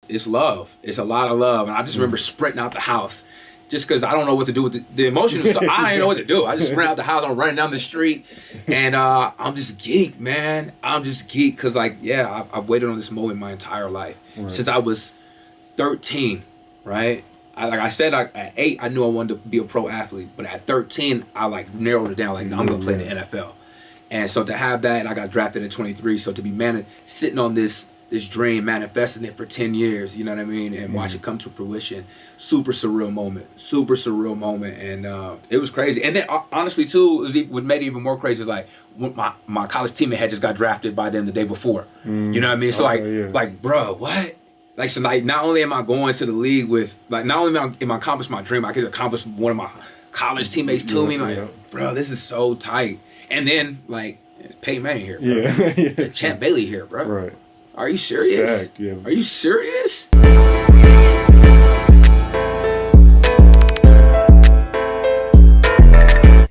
It's love. It's a lot of love. And I just remember sprinting out the house just because I don't know what to do with the emotion. So I didn't know what to do. I just sprint out the house. I'm running down the street. And I'm just geeked, man. I'm just geeked because, like, yeah, I've waited on this moment my entire life. Right. Since I was 13, right? Like I said, at 8, I knew I wanted to be a pro athlete. But at 13, I, like, narrowed it down. Like, no, I'm going to play in the NFL. And so to have that, and I got drafted at 23. So to be sitting on this dream, manifesting it for 10 years, you know what I mean, and watch it come to fruition. Super surreal moment. And it was crazy. And then honestly too, what made it even more crazy is like my college teammate had just got drafted by them the day before. You know what I mean? So like, bro, what? Like, so like, not only am I going to the league with, like, not only am I accomplishing my dream, I could accomplish one of my college teammates to me. Like, bro, this is so tight. And then, like, Peyton Manning here, bro. Yeah. Champ Bailey here, bro. Right. Are you serious? Stacked, yeah. Are you serious?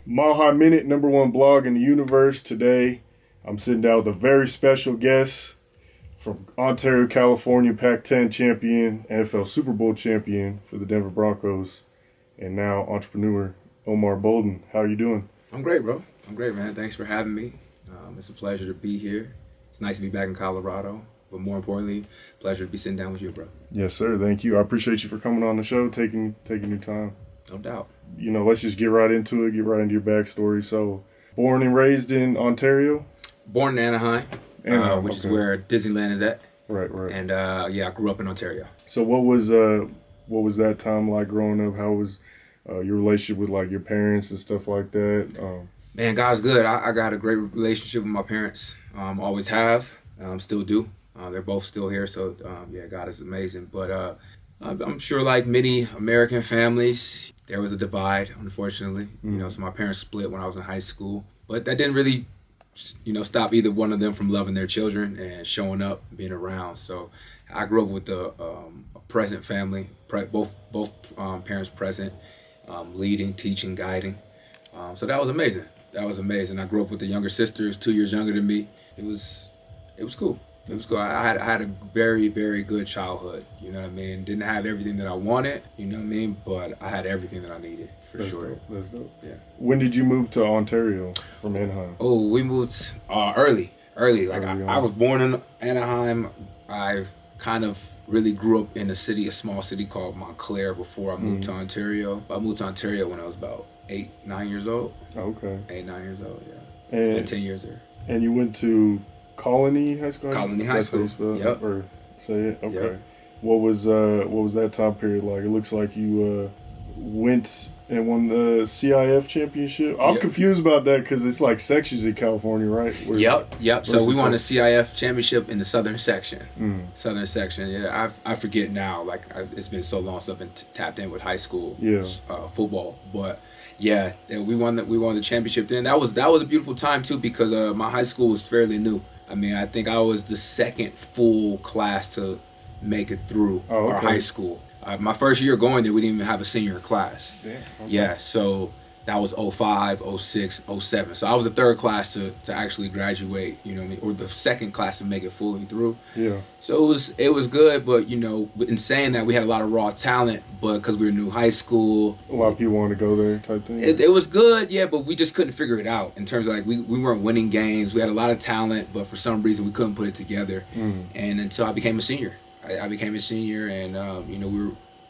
Mile High Minute, #1 blog in the universe. Today, I'm sitting down with a very special guest from Ontario, California, Pac-10 champion, NFL Super Bowl champion for the Denver Broncos, and now entrepreneur Omar Bolden. How are you doing? I'm great, bro. I'm great, man. Thanks for having me. It's a pleasure to be here. It's nice to be back in Colorado. But more importantly, pleasure to be sitting down with you, bro. Yes, sir. Thank you. I appreciate you for coming on the show, taking your time. No doubt. You know, let's just get right into it, get right into your backstory. So, born and raised in Ontario? Born in Anaheim, which is where Disneyland is at. Right. And, I grew up in Ontario. So what was that time like growing up? How was your relationship with, like, your parents and stuff like that? Man, God's good. I got a great relationship with my parents. Always have. Still do. They're both still here, so God is amazing. But I'm sure, like many American families, there was a divide, unfortunately. You know, so my parents split when I was in high school. But that didn't really, stop either one of them from loving their children and showing up, being around. So I grew up with a present family, both parents present, leading, teaching, guiding. So that was amazing. I grew up with the younger sisters, 2 years younger than me. It was cool. It was cool. I had a very, very good childhood. You know what I mean? Didn't have everything that I wanted, you know what I mean? But I had everything that I needed, for sure. Dope. That's dope. Yeah. When did you move to Ontario from Anaheim? Oh, we moved early. Like, I was born in Anaheim. I kind of really grew up in a small city called Montclair before I moved to Ontario. I moved to Ontario when I was about 8, 9 years old. Okay. 8, 9 years old, yeah. It's been 10 years there. And you went to Colony High School? Colony High School. Yep. Or say it? Okay. Yep. What was that time period like? It looks like you went and won the CIF championship. I'm confused about that because it's like sections in California, right? Yep. So we won the CIF championship in the southern section. Southern section, yeah. I forget now. Like, it's been so long since I've been tapped in with high school football. But yeah, we won the championship then. That was a beautiful time too because my high school was fairly new. I mean, I think I was the second full class to make it through our high school. My first year going there, we didn't even have a senior class. Yeah, okay. Yeah, so that was 05, 06, 07. So I was the third class to actually graduate, you know what I mean, or the second class to make it fully through. Yeah. So it was good, but, in saying that, we had a lot of raw talent, but because we were new high school. A lot of people wanted to go there type thing? It was good, yeah, but we just couldn't figure it out in terms of, like, we weren't winning games. We had a lot of talent, but for some reason we couldn't put it together. And until I became a senior. I became a senior, and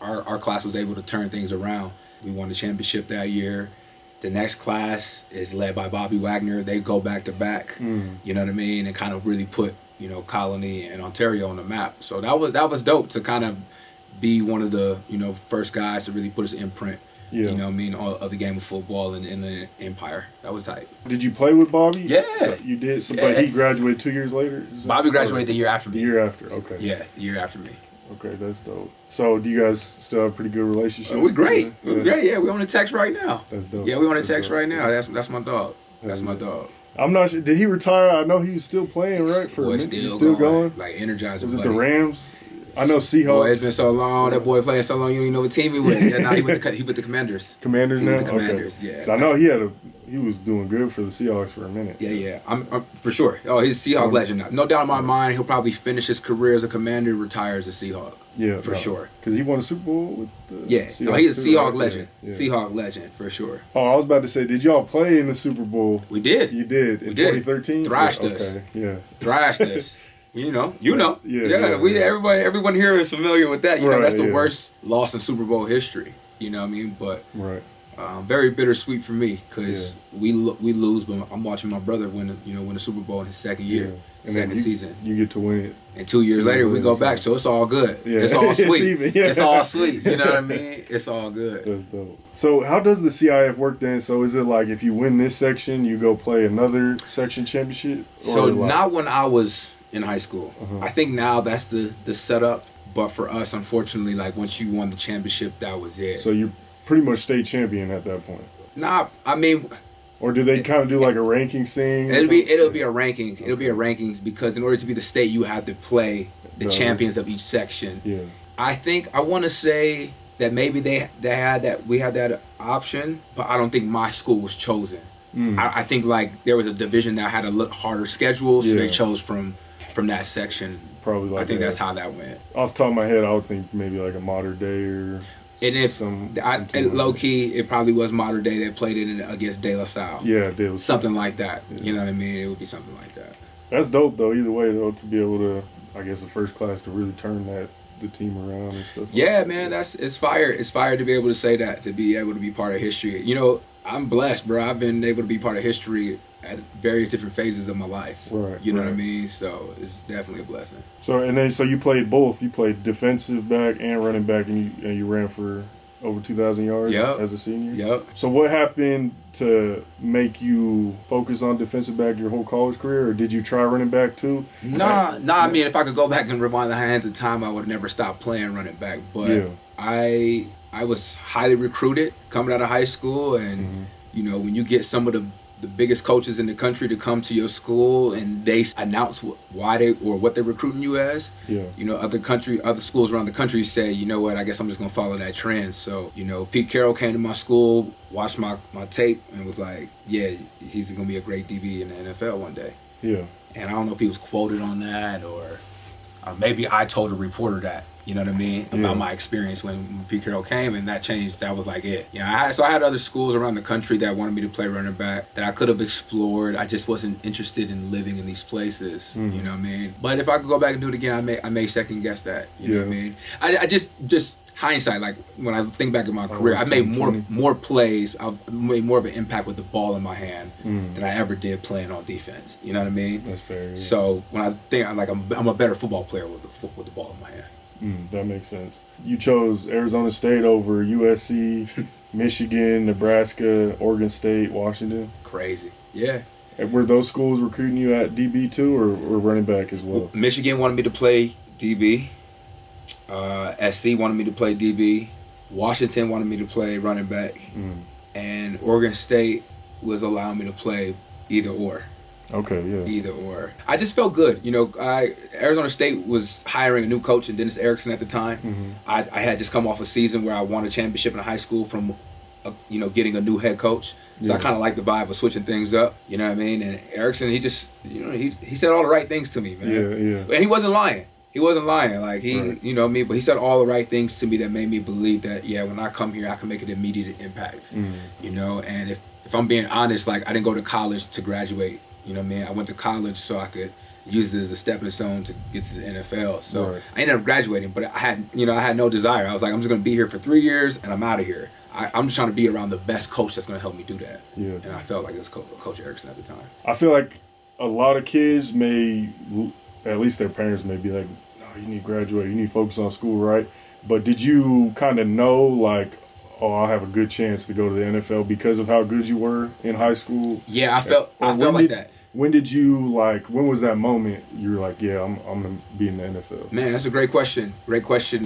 our class was able to turn things around. We won the championship that year. The next class is led by Bobby Wagner. They go back to back, you know what I mean, and kind of really put Colony and Ontario on the map. So that was dope to kind of be one of the first guys to really put his imprint. Yeah. You know what I mean, of the game of football in the Empire. That was tight. Did you play with Bobby? Yeah. So you did? So, but he graduated 2 years later? Bobby graduated the year after me. The year after, okay. Yeah, the year after me. Okay, that's dope. So do you guys still have a pretty good relationship? We're great. We're great, yeah. We're on the text right now. That's dope. Yeah, we're on the text right now. That's my dog. That's my dog. I'm not sure. Did he retire? I know he was still playing, right? He's still going? Like Energizer. Was it buddy. the Rams? I know Seahawks. Boy, it's been so long. That boy playing so long, you don't even know what team he with. Yeah, now he with the Commanders. Commanders He now? with the Commanders, okay. yeah. 'Cause I know he was doing good for the Seahawks for a minute. Yeah. I'm for sure. Oh, he's a Seahawk legend now. No doubt in my mind, he'll probably finish his career as a Commander, retire as a Seahawk. Yeah, for sure. Because he won a Super Bowl with the Seahawks. No, he's a Seahawk legend. Yeah. Seahawk legend for sure. Oh, I was about to say, did y'all play in the Super Bowl? We did. You did in 2013. Thrashed us. Okay, yeah. Thrashed us. You know. Yeah. Everyone here is familiar with that. You know, that's the yeah. worst loss in Super Bowl history. You know what I mean? But right. Very bittersweet for me because we lose, but I'm watching my brother win the Super Bowl in his second year, second season. You get to win it. And 2 years later, we go back, so it's all good. Yeah. It's all sweet. It's all sweet. You know what I mean? It's all good. That's dope. So how does the CIF work then? So is it like if you win this section, you go play another section championship? So not when I was in high school. I think now that's the setup. But for us, unfortunately, like once you won the championship, that was it. So you pretty much state champion at that point. Nah, I mean, or do they kind of do like a ranking thing? It'll be a ranking. It'll be a rankings because in order to be the state, you have to play the champions of each section. Yeah. I want to say that maybe we had that option, but I don't think my school was chosen. I think like there was a division that had a little harder schedule, so they chose from that section. Probably like I think that's how that went. Off the top of my head, I would think maybe like a modern day or. And if low key, it probably was modern day. They played it against De La Salle. Yeah, De La Salle. Something like that. Yeah. You know what I mean? It would be something like that. That's dope though. Either way though, to be able to, I guess, the first class to really turn the team around and stuff. Yeah, like man, it's fire. It's fire to be able to say that, to be able to be part of history. You know, I'm blessed, bro. I've been able to be part of history at various different phases of my life. Right. You know what I mean? So it's definitely a blessing. So you played both. You played defensive back and running back, and you ran for over 2,000 yards as a senior? Yep. So what happened to make you focus on defensive back your whole college career, or did you try running back too? Nah. I mean, if I could go back and rewind the hands of time, I would never stop playing running back. But I was highly recruited coming out of high school, and you know, when you get some of the biggest coaches in the country to come to your school and they announce what they're recruiting you as. You know, other schools around the country say, you know what, I guess I'm just gonna follow that trend. So, you know, Pete Carroll came to my school, watched my tape, and was like, yeah, he's gonna be a great DB in the NFL one day. Yeah. And I don't know if he was quoted on that or maybe I told a reporter that. You know what I mean? About my experience when Pete Carroll came, and that changed. That was like it. So I had other schools around the country that wanted me to play running back that I could have explored. I just wasn't interested in living in these places. You know what I mean? But if I could go back and do it again, I may second guess that. You know what I mean? I just hindsight, like when I think back in my career, I made more plays. I made more of an impact with the ball in my hand than I ever did playing on defense. You know what I mean? That's fair. Yeah. So when I think I'm a better football player with the ball in my hand. That makes sense. You chose Arizona State over USC, Michigan, Nebraska, Oregon State, Washington. Crazy. Yeah. And were those schools recruiting you at DB too, or running back as well? Michigan wanted me to play DB. SC wanted me to play DB. Washington wanted me to play running back. And Oregon State was allowing me to play either or. Okay, yeah. Either or. I just felt good. You know, Arizona State was hiring a new coach, and Dennis Erickson at the time. I had just come off a season where I won a championship in high school from, getting a new head coach. So I kind of like the vibe of switching things up. You know what I mean? And Erickson, he just, he said all the right things to me, man. Yeah. And he wasn't lying. Like you know me, but he said all the right things to me that made me believe that, when I come here, I can make an immediate impact. You know, and if I'm being honest, like I didn't go to college to graduate. You know what I mean? I went to college so I could use it as a stepping stone to get to the NFL. So I ended up graduating, but I had no desire. I was like, I'm just going to be here for 3 years and I'm out of here. I'm just trying to be around the best coach that's going to help me do that. Yeah. And I felt like it was Coach Erickson at the time. I feel like a lot of kids may, at least their parents may be like, no, you need to graduate. You need to focus on school, right? But did you kind of know, like, I'll have a good chance to go to the NFL because of how good you were in high school? Yeah, I felt like that. When did you, when was that moment you were like, I'm going to be in the NFL? Man, that's a great question.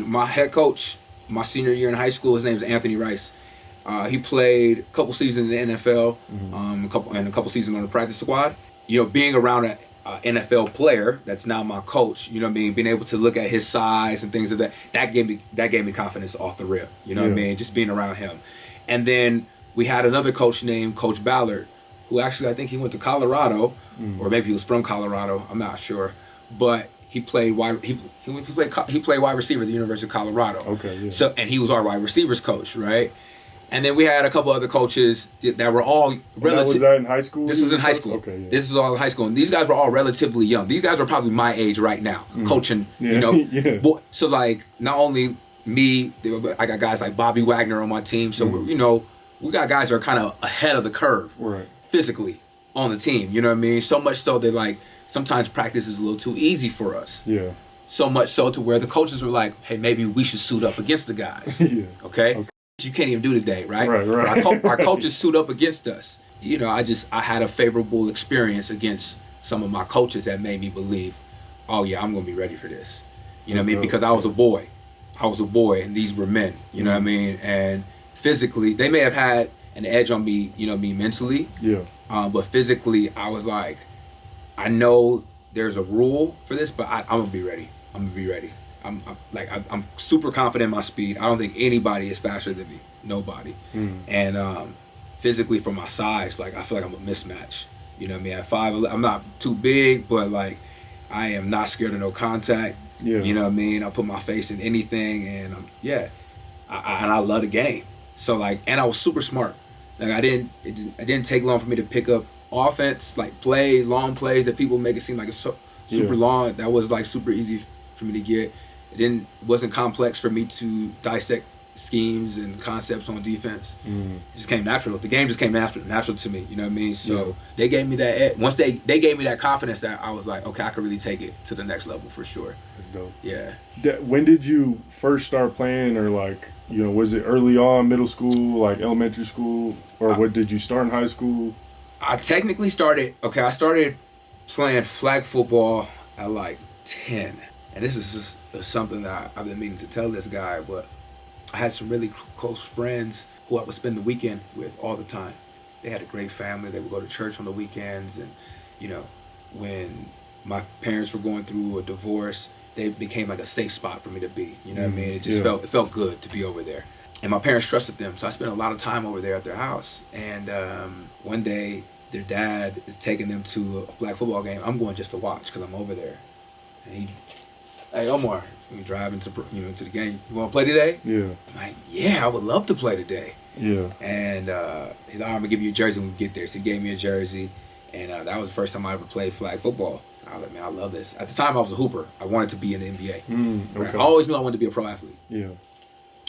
My head coach, my senior year in high school, his name is Anthony Rice. He played a couple seasons in the NFL, a couple seasons on the practice squad. You know, being around NFL player that's now my coach, you know what I mean, being able to look at his size and things of that gave me confidence off the rip, you know what I mean, just being around him. And then we had another coach named Coach Ballard, who actually I think he went to Colorado, or maybe he was from Colorado, I'm not sure, but he played wide receiver at the University of Colorado. Okay, yeah. So, and he was our wide receivers coach, right? And then we had a couple other coaches that were all relative. Was that in high school? This was in high school. Okay, yeah. This was all in high school. And these guys were all relatively young. These guys were probably my age right now, coaching, you know. Yeah. So, like, not only me, I got guys like Bobby Wagner on my team. So, you know, we got guys that are kind of ahead of the curve physically on the team. You know what I mean? So much so that, like, sometimes practice is a little too easy for us. Yeah. So much so to where the coaches were like, hey, maybe we should suit up against the guys. Okay? You can't even do today, right? Right. Our coaches suit up against us. You know, I had a favorable experience against some of my coaches that made me believe, oh yeah, I'm gonna be ready for this. You know what I mean? Because I was a boy, and these were men. You know what I mean? And physically, they may have had an edge on me. You know, me mentally. Yeah. But physically, I was like, I know there's a rule for this, but I'm gonna be ready. I'm super confident in my speed. I don't think anybody is faster than me. Nobody. And physically, for my size, like I feel like I'm a mismatch. You know what I mean? At 5'11", I'm not too big, but like I am not scared of no contact. Yeah. You know what I mean? I put my face in anything, and I love the game. So like, and I was super smart. Like it didn't take long for me to pick up offense, like plays, long plays that people make it seem like it's super long. That was like super easy for me to get. It wasn't complex for me to dissect schemes and concepts on defense. It just came natural. The game just came natural to me. You know what I mean? So they gave me that. Once they gave me that confidence, that I was like, okay, I could really take it to the next level for sure. That's dope. Yeah. When did you first start playing, or like, you know, was it early on, middle school, like elementary school, or what did you start in high school? I technically started playing flag football at like 10. And this is just something that I've been meaning to tell this guy, but I had some really close friends who I would spend the weekend with all the time. They had a great family. They would go to church on the weekends. And, you know, when my parents were going through a divorce, they became like a safe spot for me to be. You know what I mean? It just felt good to be over there. And my parents trusted them. So I spent a lot of time over there at their house. And one day, their dad is taking them to a flag football game. I'm going just to watch because I'm over there. And hey, Omar, we driving to the game. You want to play today? Yeah. I'm like, yeah, I would love to play today. Yeah. And he's like, I'm gonna give you a jersey when we get there. So he gave me a jersey, and that was the first time I ever played flag football. I was like, man, I love this. At the time, I was a hooper. I wanted to be in the NBA. Right? I always knew I wanted to be a pro athlete. Yeah.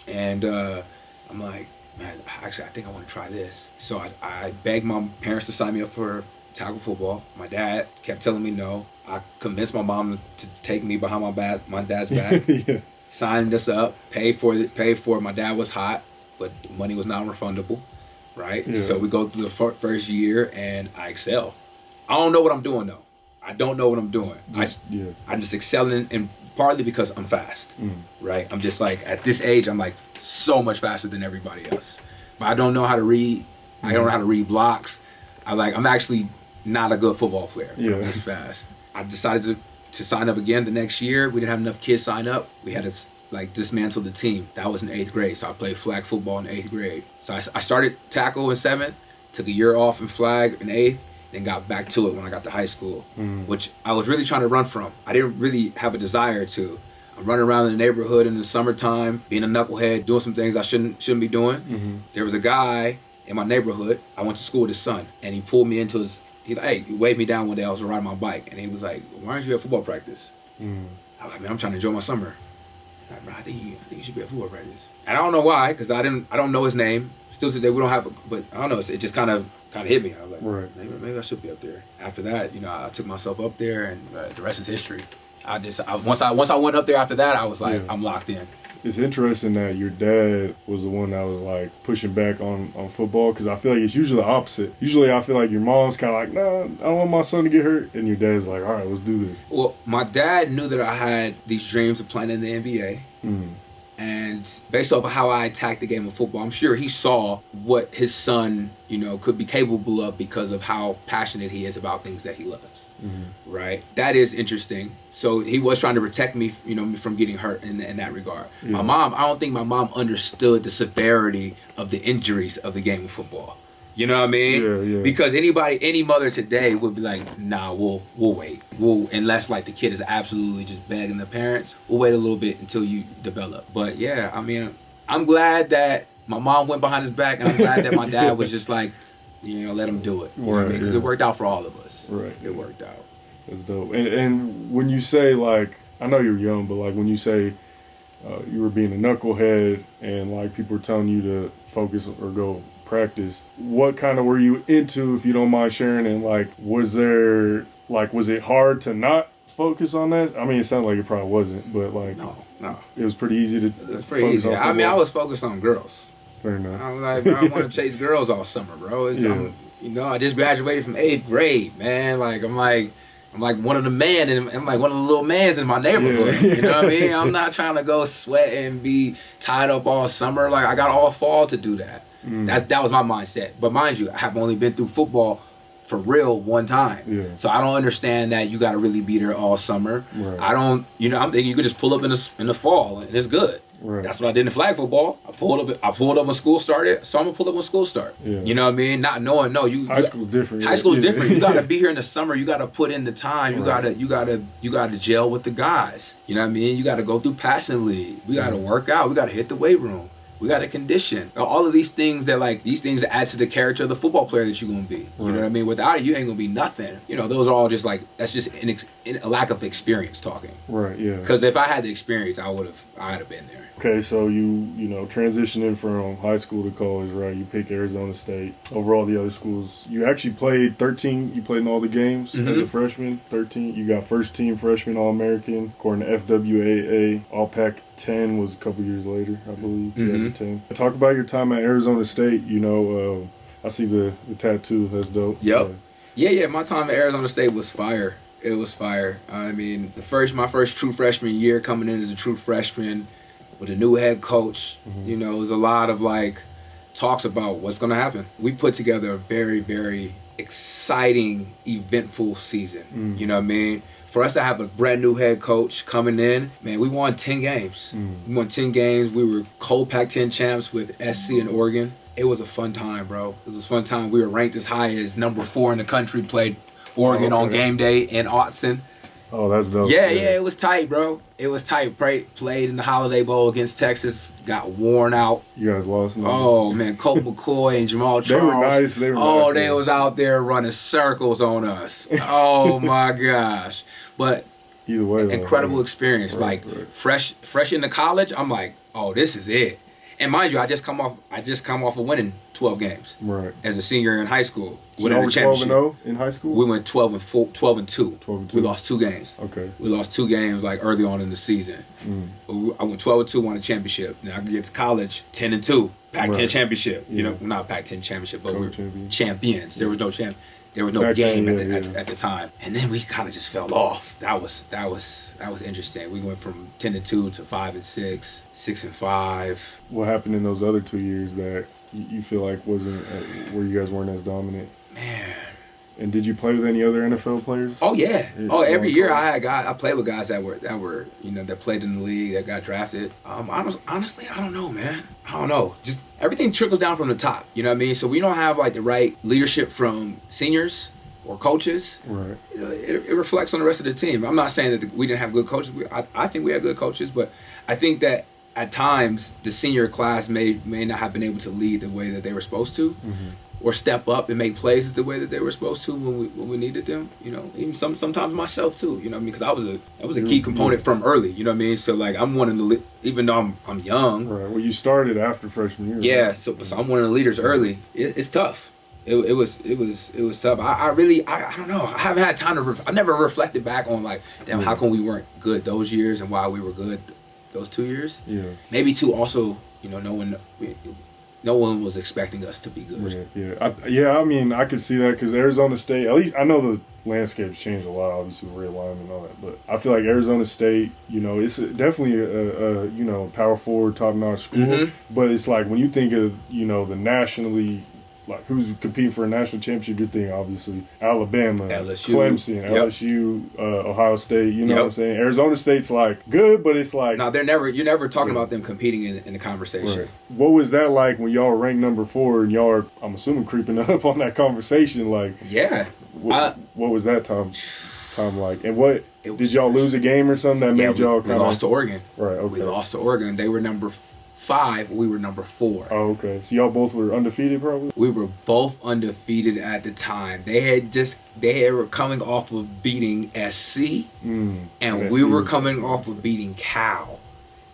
And I'm like, man, actually, I think I want to try this. So I begged my parents to sign me up for tackle football. My dad kept telling me no. I convinced my mom to take me behind my dad's back. Signed us up, paid for it. My dad was hot, but money was non-refundable, right? Yeah. So we go through the first year, and I excel. I don't know what I'm doing though. I don't know what I'm doing. I'm just excelling, and partly because I'm fast, right? I'm just like, at this age, I'm like so much faster than everybody else. But I don't know how to read. I don't know how to read blocks. I'm actually not a good football player. But I'm just fast. I decided to sign up again the next year. We didn't have enough kids sign up. We had to dismantle the team. That was in 8th grade. So I played flag football in 8th grade. So I started tackle in 7th, took a year off in flag in 8th, then got back to it when I got to high school, which I was really trying to run from. I didn't really have a desire to. I'm running around in the neighborhood in the summertime, being a knucklehead, doing some things I shouldn't be doing. There was a guy in my neighborhood. I went to school with his son, and he pulled me into his. He waved me down one day. I was riding my bike, and he was like, "Why aren't you at football practice?" I was like, "Man, I'm trying to enjoy my summer." Like, "Bro, I think you should be at football practice." And I don't know why, because I don't know his name. Still today, we don't have, but I don't know. It just kind of hit me. I was like, maybe I should be up there. After that, I took myself up there, and the rest is history. Once I went up there after that, I was like, I'm locked in. It's interesting that your dad was the one that was like pushing back on football, because I feel like it's usually the opposite. Usually I feel like your mom's kind of like, nah, I don't want my son to get hurt. And your dad's like, all right, let's do this. Well, my dad knew that I had these dreams of playing in the NBA. And based off of how I attacked the game of football, I'm sure he saw what his son, could be capable of because of how passionate he is about things that he loves. Mm-hmm. Right? That is interesting. So he was trying to protect me, from getting hurt in that regard. Yeah. My mom, I don't think my mom understood the severity of the injuries of the game of football. You know what I mean? Yeah. Because any mother today would be like, nah, we'll wait. Unless like the kid is absolutely just begging the parents, we'll wait a little bit until you develop. But yeah, I mean, I'm glad that my mom went behind his back, and I'm glad that my dad was just like, let him do it. You know what I mean? Because it worked out for all of us. Right. It worked out. That's dope. And when you say, like, I know you're young, but like when you say you were being a knucklehead and like people were telling you to focus or go practice, what kind of were you into, if you don't mind sharing? And like, was it hard to not focus on that? I mean, it sounded like it probably wasn't, but like, no, it was pretty easy to. It was pretty easy. I mean, I was focused on girls. Fair enough. I'm like, bro, I want to chase girls all summer, bro. I just graduated from 8th grade, man. Like, I'm like one of the men, and I'm like one of the little mans in my neighborhood. Yeah. You know what I mean? I'm not trying to go sweat and be tied up all summer. Like, I got all fall to do that. That was my mindset. But mind you, I have only been through football for real one time. Yeah. So I don't understand that you got to really be there all summer. Right. I don't, I'm thinking you could just pull up in the fall and it's good. Right. That's what I did in flag football. I pulled up when school started, so I'm gonna pull up when school starts. Yeah. You know what I mean? Not knowing, high school's different. High school's different. You gotta be here in the summer. You gotta put in the time. You gotta gel with the guys. You know what I mean? You gotta go through passing league. We gotta work out. We gotta hit the weight room. We got to condition. All of these things add to the character of the football player that you're going to be. You know what I mean? Without it, you ain't going to be nothing. Those are all just like, that's just a lack of experience talking. Right, yeah. Because if I had the experience, I'd have been there. Okay, so you transitioning from high school to college, right? You pick Arizona State over all the other schools. You actually played 13. You played in all the games as a freshman. 13. You got first team freshman All-American according to FWAA. All-Pac-10 was a couple years later, I believe, 2010. Talk about your time at Arizona State. I see the tattoo. That's dope. Yep. Yeah. My time at Arizona State was fire. It was fire. I mean, my first true freshman year, coming in as a true freshman with a new head coach, it was a lot of like talks about what's going to happen. We put together a very, very exciting, eventful season. You know what I mean? For us to have a brand new head coach coming in, man, we won 10 games. We won 10 games. We were co-Pac-10 champs with SC and Oregon. It was a fun time, bro. It was a fun time. We were ranked as high as number 4 in the country, played Oregon on game day in Autzen. Oh, that's dope. Yeah, it was tight, bro. It was tight. Played in the Holiday Bowl against Texas. Got worn out. You guys lost. Oh, man. Colt McCoy and Jamal Charles. They were nice. They was out there running circles on us. Oh, my gosh. But either way, incredible experience. Right. Fresh into college, I'm like, oh, this is it. And mind you, I just come off of winning 12 games. Right. As a senior in high school. So winning the championship. 12-0 in high school? We went 12-2. 12-2. We lost 2 games. Okay. We lost 2 games like early on in the season. I went 12-2, won a championship. Now I get to college 10-2, Pac-10 championship. Yeah. not Pac-10 championship, but we're champions. champions. There was no game at the time, and then we kind of just fell off. That was interesting. We went from 10-2 to 5-6, 6-5. What happened in those other 2 years that you feel like wasn't where you guys weren't as dominant? Man. And did you play with any other NFL players? Oh yeah. Every year I played with guys that played in the league, that got drafted. Honestly, I don't know, man. I don't know. Just everything trickles down from the top. You know what I mean? So we don't have like the right leadership from seniors or coaches. Right. It reflects on the rest of the team. I'm not saying that we didn't have good coaches. I think we had good coaches, but I think that at times the senior class may not have been able to lead the way that they were supposed to. Or step up and make plays the way that they were supposed to when we needed them. Even sometimes myself too. Because I was a key component from early. You know what I mean? So like I'm one of the even though I'm young. Right. Well, you started after freshman year. Yeah. Right? So I'm one of the leaders early. It's tough. It was tough. I don't know. I haven't had time to. I never reflected back on like, damn, how come we weren't good those years and why we were good those 2 years. Yeah. Maybe too. Also, knowing no one was expecting us to be good. I mean, I could see that because Arizona State, at least I know the landscape's changed a lot, obviously, with realignment and all that. But I feel like Arizona State, it's definitely a power forward, top-notch school. Mm-hmm. But it's like when you think of, the nationally, like who's competing for a national championship, you think obviously Alabama, LSU. Clemson, Yep. LSU, Ohio State. You know Yep. what I'm saying? Arizona State's like good, but it's like No, you're never talking about them competing in the conversation. Right. What was that like when y'all were ranked number 4 and y'all are, I'm assuming, creeping up on that conversation? Like, Yeah. what was that time like? And what did y'all lose a game or something that made y'all we lost to Oregon. Right. Okay. We lost to Oregon. They were number 5. We were number 4. Oh, okay. So y'all both were undefeated, probably. We were both undefeated at the time. They were coming off of beating SC, and we were coming off of beating Cal.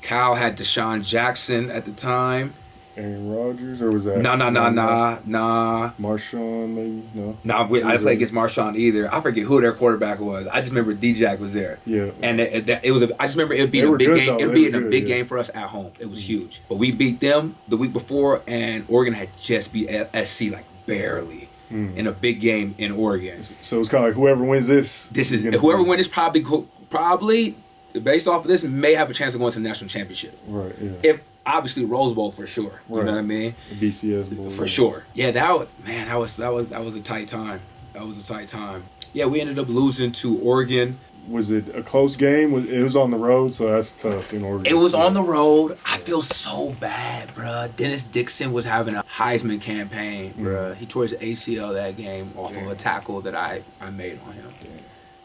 Cal had Deshaun Jackson at the time. Aaron Rodgers, or was that? Nah. Marshawn, maybe? No. I didn't play against Marshawn either. I forget who their quarterback was. I just remember D-Jack was there. Yeah. And it was. I just remember it being a big game. It being a big game for us at home. It was huge. But we beat them the week before, and Oregon had just beat SC like barely in a big game in Oregon. So it's kind of like whoever wins this. Whoever wins probably based off of this may have a chance of going to the national championship. Right. Yeah. If obviously Rose Bowl for sure. You know what I mean? The BCS Bowl. For sure. Yeah, that was a tight time. That was a tight time. Yeah, we ended up losing to Oregon. Was it a close game? It was on the road, so that's tough in Oregon. It was on the road. I feel so bad, bruh. Dennis Dixon was having a Heisman campaign, bruh. He tore his ACL that game off of a tackle that I made on him.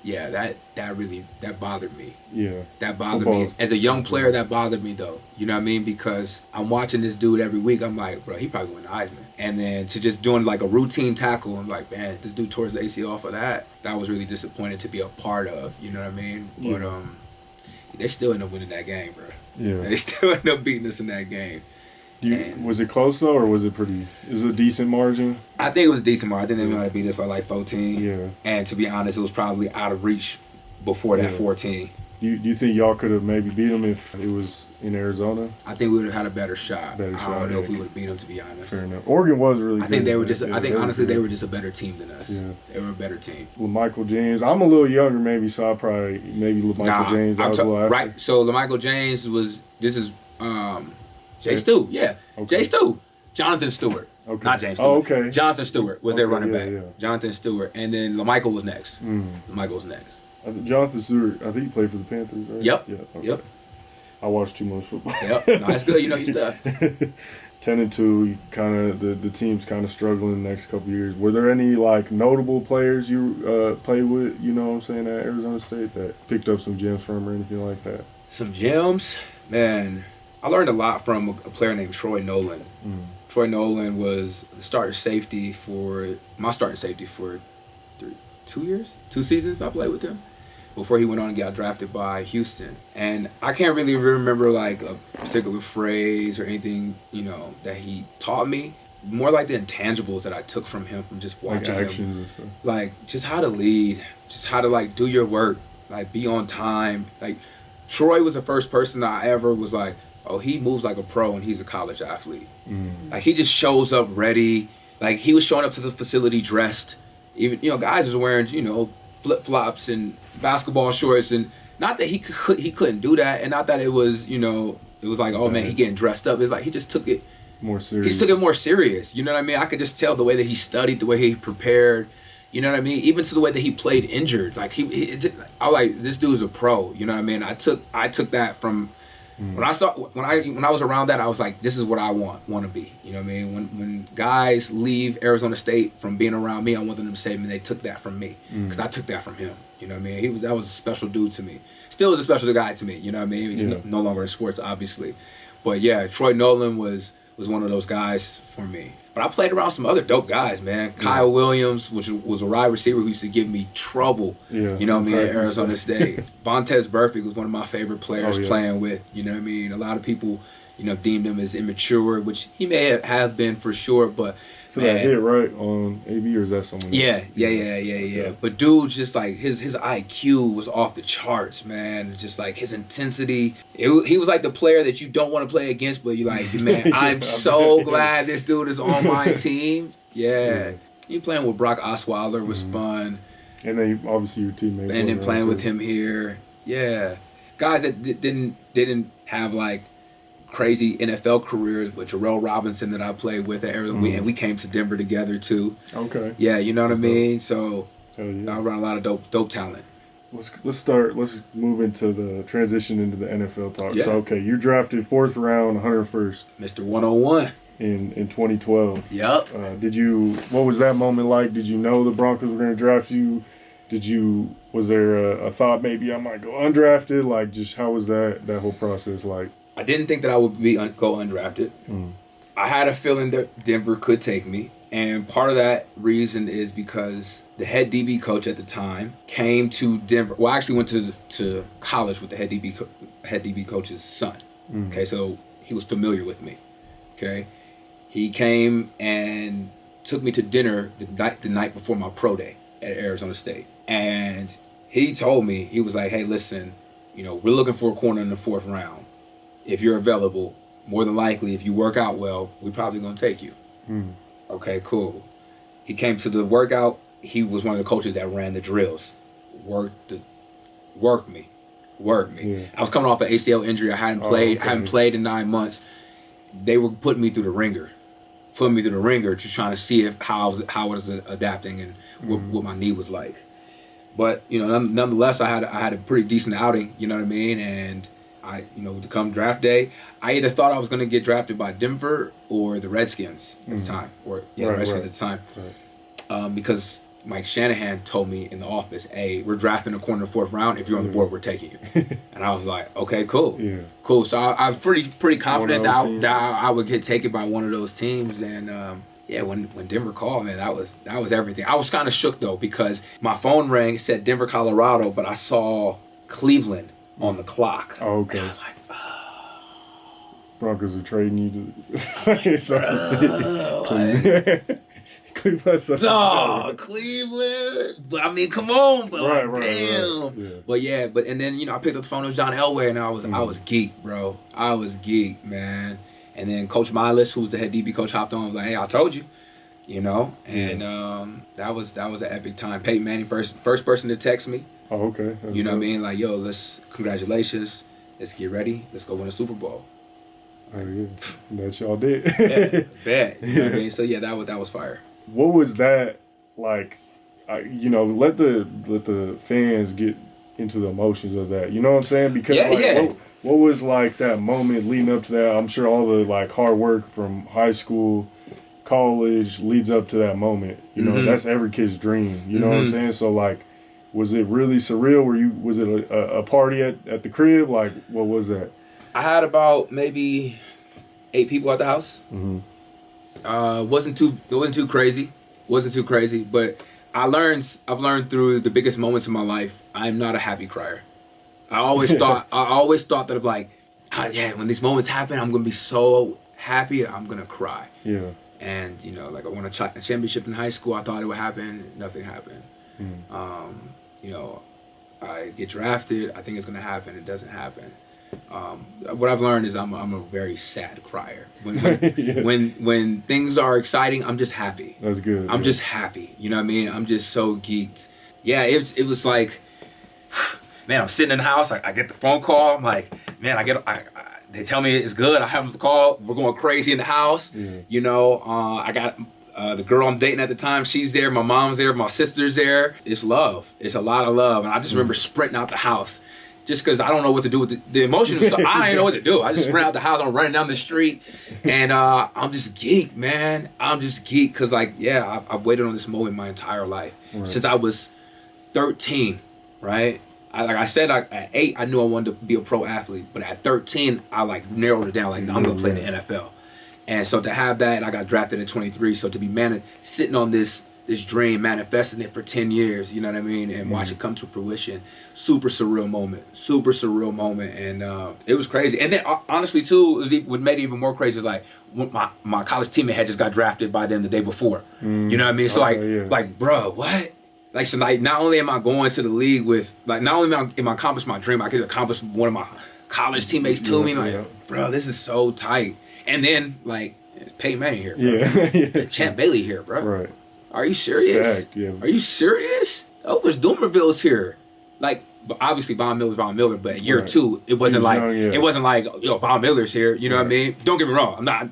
Yeah, that bothered me. Yeah. That bothered me. As a young player, that bothered me, though. You know what I mean? Because I'm watching this dude every week. I'm like, bro, he probably win the Heisman. And then to just doing like a routine tackle, I'm like, man, this dude tore his ACL off of that. That was really disappointed to be a part of. You know what I mean? Yeah. But they still end up winning that game, bro. Yeah. They still end up beating us in that game. Was it close though, or was it is it a decent margin? I think it was a decent margin. I think they might have beat us by like 14. Yeah. And to be honest, it was probably out of reach before that 14. Do you think y'all could have maybe beat them if it was in Arizona? I think we would have had a better shot. I don't know if we would have beat them, to be honest. Fair enough. Oregon was really good. I think they were just. I think honestly they were just a better team than us. Yeah. They were a better team. LaMichael James. I'm a little younger, maybe, so I probably LaMichael James. Right. So LaMichael James was. This is Jay Stu. Yeah. Okay. Jay Stu. Jonathan Stewart. Okay. Not James Stewart. Oh, okay. Jonathan Stewart was their running back. Yeah. Jonathan Stewart, and then LaMichael was next. LaMichael was next. Jonathan Stewart, I think he played for the Panthers, right? Yep. Yeah, okay. Yep. I watch too much football. Yep. No, that's good. You know your stuff. 10-2, kind of the team's kind of struggling the next couple of years. Were there any like notable players you played with? You know what I'm saying, at Arizona State that picked up some gems from or anything like that? Some gems, man. I learned a lot from a player named Troy Nolan. Troy Nolan was the starting safety for 2 seasons. I played with him before he went on and got drafted by Houston. And I can't really remember like a particular phrase or anything, that he taught me. More like the intangibles that I took from him from just watching like actions him. And stuff. Like just how to lead, just how to like do your work, like be on time. Like Troy was the first person that I ever was like, oh, he moves like a pro and he's a college athlete. Like he just shows up ready. Like he was showing up to the facility dressed. Even guys was wearing flip flops and basketball shorts, and not that he couldn't do that, and not that it was it was like, oh man, he getting dressed up. It's like he just took it more serious. He just took it more serious. You know what I mean? I could just tell the way that he studied, the way he prepared. You know what I mean? Even to the way that he played injured. Like I was like, this dude's a pro. You know what I mean? I took that from. When I was around that, I was like, this is what I want to be. You know what I mean? When guys leave Arizona State from being around me, I want them to say, man, they took that from me, because I took that from him. You know what I mean? That was a special dude to me. Still is a special guy to me. You know what I mean? He's no longer in sports, obviously, but yeah, Troy Nolan was one of those guys for me. But I played around some other dope guys, man. Kyle Williams, which was a wide receiver who used to give me trouble, you know what I mean, at Arizona State. Vontez Burfict was one of my favorite players playing with, you know what I mean? A lot of people, deemed him as immature, which he may have been for sure, but For that hit, right, on AB, or is that someone else? Yeah. But dude, just like his IQ was off the charts, man. Just like his intensity. He was like the player that you don't want to play against, but you're like, man, I'm so glad this dude is on my team. Yeah. You playing with Brock Osweiler was fun. And then obviously your teammate. And then playing with him here. Yeah. Guys that didn't have like crazy NFL careers, but Jarrell Robinson that I played with at Arizona, and we came to Denver together too. Okay. Yeah, you know what I mean? So I run a lot of dope talent. Let's move into the transition into the NFL talk. Yeah. So okay, you're drafted 4th round, 101st. Mr. 101. In 2012. Yep. What was that moment like? Did you know the Broncos were going to draft you? Was there a thought maybe I might go undrafted? Like, just how was that whole process like? I didn't think that I would go undrafted. I had a feeling that Denver could take me. And part of that reason is because the head DB coach at the time came to Denver. Well, I actually went to college with the head DB coach's son. Okay, so he was familiar with me. Okay. He came and took me to dinner the night before my pro day at Arizona State. And he told me, he was like, hey, listen, we're looking for a corner in the 4th round. If you're available, more than likely, if you work out well, we're probably going to take you. Okay, cool. He came to the workout. He was one of the coaches that ran the drills. Work me. Yeah. I was coming off an ACL injury. I hadn't played in 9 months. They were putting me through the ringer. Just trying to see how I was adapting and what my knee was like. But nonetheless, I had a pretty decent outing. You know what I mean? And I to come draft day, I either thought I was going to get drafted by Denver or the Redskins at the time, Redskins at the time, because Mike Shanahan told me in the office, hey, we're drafting a corner in the 4th round. If you're on the board, we're taking you. And I was like, okay, cool. Yeah. Cool. So I was pretty confident that I would get taken by one of those teams. And when Denver called, man, that was everything. I was kind of shook, though, because my phone rang, it said Denver, Colorado, but I saw Cleveland on the clock. Oh, okay. And I was like, Broncos are trading you to... Cleveland's such Cleveland. But I mean, come on, but damn. Right. Yeah. But and then I picked up the phone with John Elway, and I was geeked, bro. I was geeked, man. And then Coach Miles, who was the head DB coach, hopped on and was like, hey, I told you. And that was an epic time. Peyton Manning, first person to text me. Oh, okay. What I mean? Like, yo, congratulations. Let's get ready. Let's go win a Super Bowl. Oh yeah, that y'all did. Yeah, bet. You know what I mean? So yeah, that was fire. What was that like? Let the fans get into the emotions of that. You know what I'm saying? Because what was like that moment leading up to that? I'm sure all the like hard work from high school, college leads up to that moment. That's every kid's dream. You know what I'm saying? So like, was it really surreal? Was it a party at the crib? Like, what was that? I had about maybe 8 people at the house. Wasn't too crazy. But I've learned through the biggest moments of my life, I'm not a happy crier. I always thought that of like, when these moments happen, I'm gonna be so happy, I'm gonna cry. Yeah. And like I won a championship in high school. I thought it would happen. Nothing happened. I get drafted. I think it's gonna happen. It doesn't happen. What I've learned is I'm a very sad crier. When things are exciting, I'm just happy. That's good. I'm just happy. You know what I mean? I'm just so geeked. Yeah, it was like, man, I'm sitting in the house. I get the phone call. I'm like, man, they tell me it's good. I have the call. We're going crazy in the house. Yeah. I got the girl I'm dating at the time. She's there. My mom's there. My sister's there. It's love. It's a lot of love. And I just remember sprinting out the house. Just because I don't know what to do with the emotion. So I didn't know what to do. I just ran out the house. I'm running down the street. And I'm just geeked, man. I'm just geeked because, I've waited on this moment my entire life. Right. Since I was 13, right? I said, at 8, I knew I wanted to be a pro athlete. But at 13, I, narrowed it down. I'm going to play in the NFL. And so to have that, I got drafted at 23. So to be sitting on this this dream, manifesting it for 10 years, you know what I mean, and watch it come to fruition. Super surreal moment, and it was crazy. And then honestly too, what made it even more crazy is like my college teammate had just got drafted by them the day before. You know what I mean? So like, bro, what? Like, so like, not only am I going to the league with, like, not only am I accomplish my dream, I could accomplish one of my college teammates to me. Like, bro, this is so tight. And then like, Peyton Manning here, bro. Champ Bailey here, bro. Right. Are you serious? Stacked, yeah. Are you serious? Elvis Dumerville's here. Like, obviously Von Miller, but year two, it wasn't like Von Miller's here. You know what I mean? Don't get me wrong. I'm not.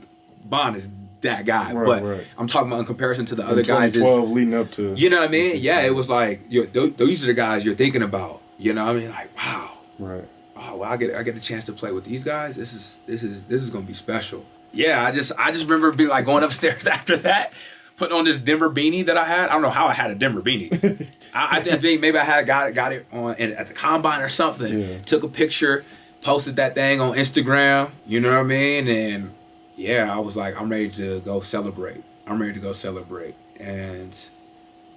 Von is that guy, but I'm talking about in comparison to the other guys. 2012 leading up to. You know what I mean? Yeah, it was like these are the guys you're thinking about. You know what I mean? Like, wow. Right. Oh, well, I get a chance to play with these guys. This is gonna be special. Yeah, I just remember being like going upstairs after that, putting on this Denver beanie that I had. I don't know how I had a Denver beanie. I think maybe I had got it on at the combine or something. Yeah. Took a picture, posted that thing on Instagram. You know what I mean? And yeah, I was like, I'm ready to go celebrate. And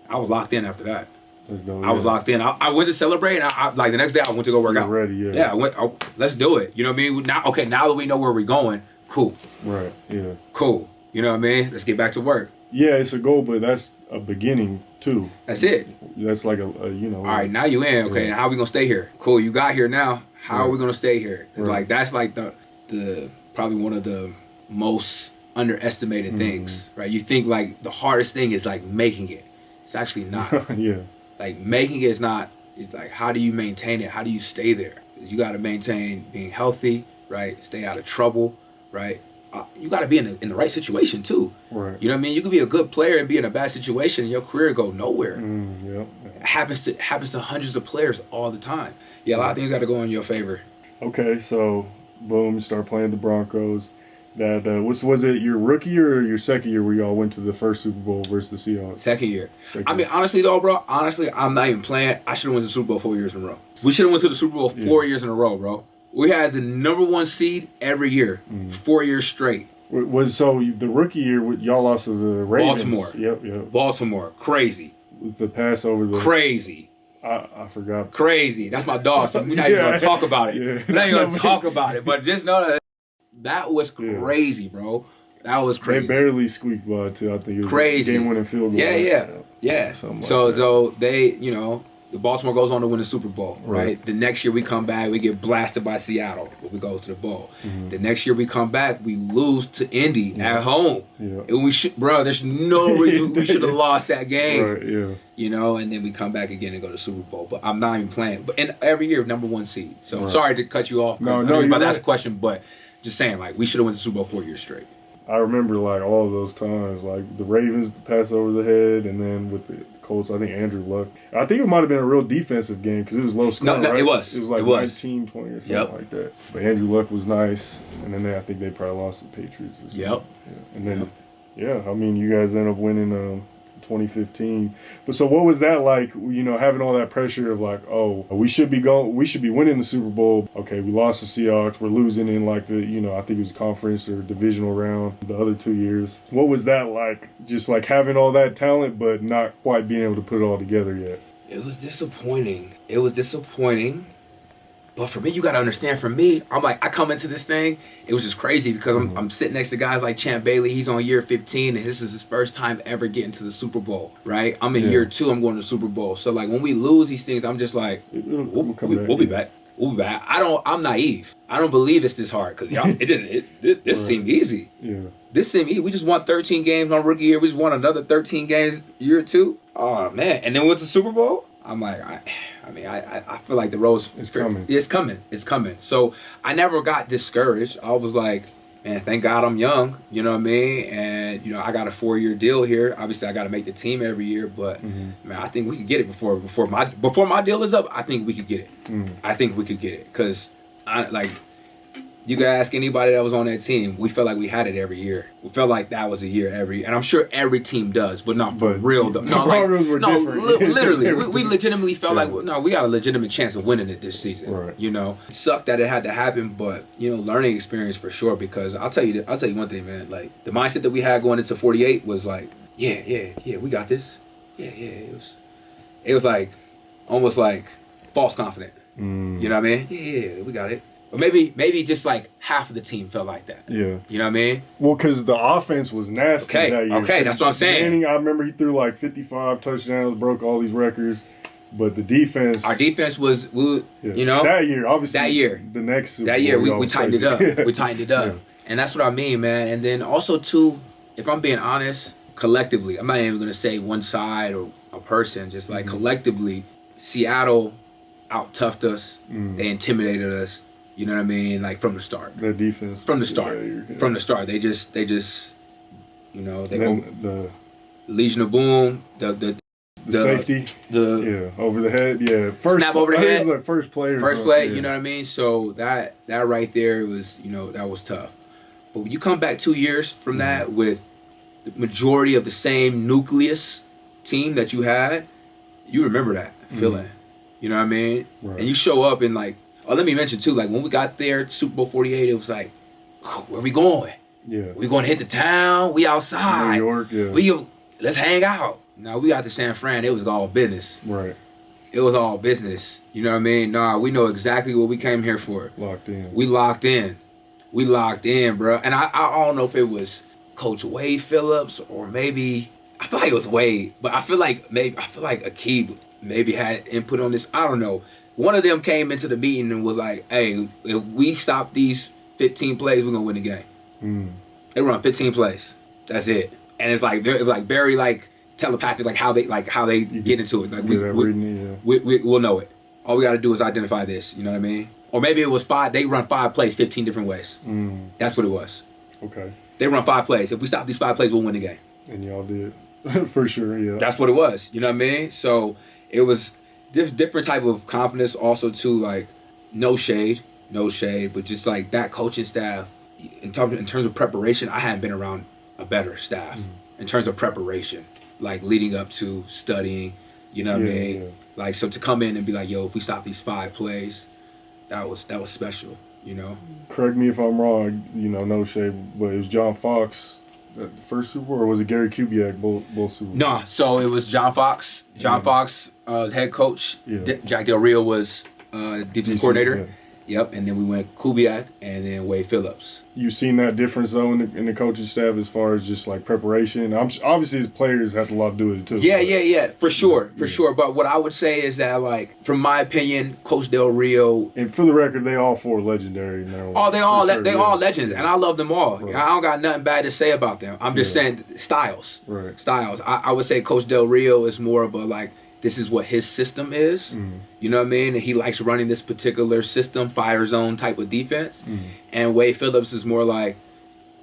I was locked in after that. I was locked in. I went to celebrate, and I like the next day I went to go work out. Ready, yeah. I went. Let's do it. You know what I mean? Now that we know where we're going, cool. Right. Yeah. Cool. You know what I mean? Let's get back to work. Yeah, it's a goal, but that's a beginning too. That's it. That's like a All right, now you in. Okay, how are we gonna stay here? Cool. You got here now. How are we gonna stay here? Cause like that's like the probably one of the most underestimated things, right? You think like the hardest thing is like making it. It's actually not. Yeah. Like making it is not. It's like how do you maintain it? How do you stay there? You got to maintain being healthy, right? Stay out of trouble, right? You got to be in the right situation too. Right. You know what I mean? You could be a good player and be in a bad situation and your career go nowhere. It happens to hundreds of players all the time. Yeah, a lot of things got to go in your favor. Okay, so boom, you start playing the Broncos. That was it your rookie year or your second year where y'all went to the first Super Bowl versus the Seahawks? Second year. I mean, honestly though, bro. Honestly, I'm not even playing. I should have went to the Super Bowl 4 years in a row. We should have went to the Super Bowl 4 years in a row, bro. We had the number 1 seed every year, 4 years straight. So the rookie year, y'all lost to the Ravens. Baltimore. Yep. Baltimore, crazy. With the pass over the crazy. I forgot. Crazy. That's my dog. So we're not even gonna talk about it. We're not even gonna talk about it. But just know that was crazy, bro. That was crazy. They barely squeaked by too. I think it was crazy. Game-winning field goal. Yeah. So they, the Baltimore goes on to win the Super Bowl, right? The next year we come back, we get blasted by Seattle, but we go to the bowl. The next year we come back, we lose to Indy at home. And there's no reason we should have lost that game. And then we come back again and go to the Super Bowl. But I'm not even playing. But every year, number 1 seed. So sorry to cut you off. I know you're about to ask a question, but just saying, like, we should have went to the Super Bowl 4 years straight. I remember, like, all of those times, like, the Ravens pass over the head, and then with the Colts, I think Andrew Luck. I think it might have been a real defensive game because it was low score, right? It was. It was like 19-20 or something like that. But Andrew Luck was nice, and then I think they probably lost to the Patriots or something. Yeah. And then, I mean, you guys ended up winning 2015. But so what was that like, having all that pressure of like, oh, we should be winning the Super Bowl. Okay, we lost the Seahawks. We're losing in like the, I think it was conference or divisional round the other 2 years. What was that like? Just like having all that talent, but not quite being able to put it all together yet. It was disappointing. But for me, you got to understand, for me, I'm like, I come into this thing, it was just crazy because I'm sitting next to guys like Champ Bailey. He's on year 15, and this is his first time ever getting to the Super Bowl, right? I'm in year 2, I'm going to the Super Bowl. So, like, when we lose these things, I'm just like, we'll be back. We'll be back. I'm naive. I don't believe it's this hard because, y'all, this seemed easy. Yeah. This seemed easy. We just won 13 games on rookie year. We just won another 13 games year 2. Oh, man. And then went to the Super Bowl? I'm like, I feel like the road's coming. It's coming. So I never got discouraged. I was like, man, thank God I'm young. You know what I mean? And I got a 4-year deal here. Obviously, I got to make the team every year. But man, I think we could get it before my deal is up. I think we could get it. I think we could get it because you could ask anybody that was on that team. We felt like we had it every year. We felt like that was a year every, and I'm sure every team does, but not for real. Though. Literally, we legitimately felt like we got a legitimate chance of winning it this season. Right. It sucked that it had to happen, but learning experience for sure. Because I'll tell you one thing, man. Like the mindset that we had going into 48 was like, yeah, we got this. Yeah. It was like almost like false confident. You know what I mean? Yeah, we got it. Or maybe just like half of the team felt like that. Yeah. You know what I mean? Well, because the offense was nasty that year. Okay, that's what I'm saying. Manning, I remember he threw like 55 touchdowns, broke all these records. But the defense... Our defense was, you know... That year, obviously. That year. The next Super That year, Bowl, we tightened it up. We tightened it up. Yeah. And that's what I mean, man. And then also, too, if I'm being honest, collectively, I'm not even going to say one side or a person, just like collectively, Seattle out-toughed us. They intimidated us. You know what I mean? Like, from the start. Their defense. From the start. From the start. They just, you know, the Legion of Boom, the safety, over the head, first snap over the head, like first play, you know what I mean. So that right there was, you know, that was tough. But when you come back 2 years from that with the majority of the same nucleus team that you had, you remember that feeling, you know what I mean. Right. And you show up and like, let me mention too, like when we got there, Super Bowl 48, it was like, where we going? Yeah, we going to hit the town? We outside? New York, let's hang out. Now, we got to San Fran, it was all business. Right. It was all business. You know what I mean? Nah, we know exactly what we came here for. Locked in. We locked in, bro. And I don't know if it was Coach Wade Phillips or maybe, I feel like it was Wade, but I feel like Akib maybe had input on this. I don't know. One of them came into the meeting and was like, hey, if we stop these 15 plays, we're going to win the game. They run 15 plays. That's it. And it's like very like telepathic, like how they get into it. Like we'll know it. All we got to do is identify this. You know what I mean? Or maybe it was 5. They run 5 plays 15 different ways. That's what it was. Okay. They run 5 plays. If we stop these 5 plays, we'll win the game. And y'all did. For sure, yeah. That's what it was. You know what I mean? So it was different type of confidence. Also, too, like no shade, but just like that coaching staff. In terms of preparation, I hadn't been around a better staff in terms of preparation, like leading up to studying. You know what I mean? Yeah. Like, so to come in and be like, yo, if we stop these 5 plays, that was special. You know. Correct me if I'm wrong. You know, no shade, but it was John Fox. The first Super Bowl, or was it Gary Kubiak both Super Bowls? No, so it was John Fox. John Fox was head coach. Yeah. Jack Del Rio was defensive coordinator. Yeah. Yep, and then we went Kubiak and then Wade Phillips. You seen that difference though in the coaching staff as far as just like preparation? Obviously, his players have a lot to do with it too. Yeah, for sure. But what I would say is that, like, from my opinion, Coach Del Rio. And for the record, they all 4 legendary. They all legends, and I love them all. Right. I don't got nothing bad to say about them. I'm just saying styles. Right. Styles. I would say Coach Del Rio is more of a like. This is what his system is. You know what I mean? And he likes running this particular system, fire zone type of defense. And Wade Phillips is more like,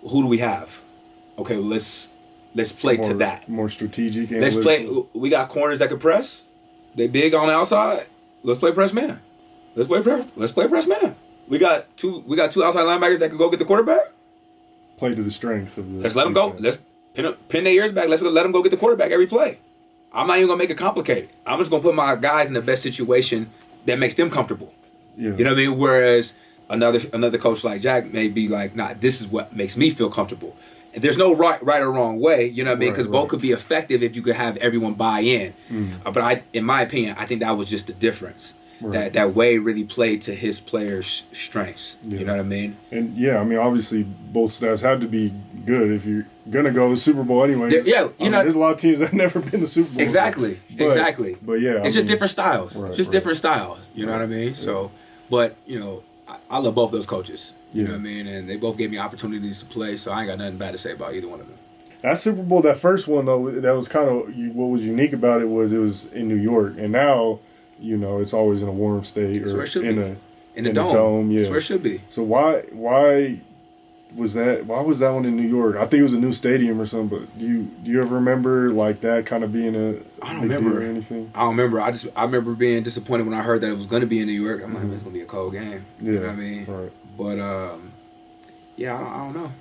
who do we have? Okay, let's play to that. More strategic. Let's play. We got corners that can press. They big on the outside. Let's play press man. Let's play press man. We got two outside linebackers that can go get the quarterback. Play to the strengths of the. Let's let them go. Let's pin their ears back. Let's let them go get the quarterback every play. I'm not even going to make it complicated. I'm just going to put my guys in the best situation that makes them comfortable. Yeah. You know what I mean? Whereas another coach like Jack may be like, nah, this is what makes me feel comfortable. And there's no right or wrong way, you know what I mean? Because both could be effective if you could have everyone buy in. But in my opinion, I think that was just the difference. Right. That Wade really played to his players' strengths. Yeah. You know what I mean? And yeah, I mean, obviously both staffs had to be good if you're gonna go to the Super Bowl anyway. There's a lot of teams that have never been to the Super Bowl. Exactly. But yeah, it's just different styles. Different styles. You know what I mean? Yeah. So, but you know, I love both those coaches. You know what I mean? And they both gave me opportunities to play, so I ain't got nothing bad to say about either one of them. That Super Bowl, that first one though, that was kind of what was unique about it was in New York, and now. You know, it's always in a warm state or in a dome. Yeah, that's where it should be. So why was that one in New York? I think it was a new stadium or something. But do you ever remember like that kind of being I don't remember anything. I don't remember. I remember being disappointed when I heard that it was going to be in New York. I'm like, it's going to be a cold game. You know what I mean? Right. But I don't know.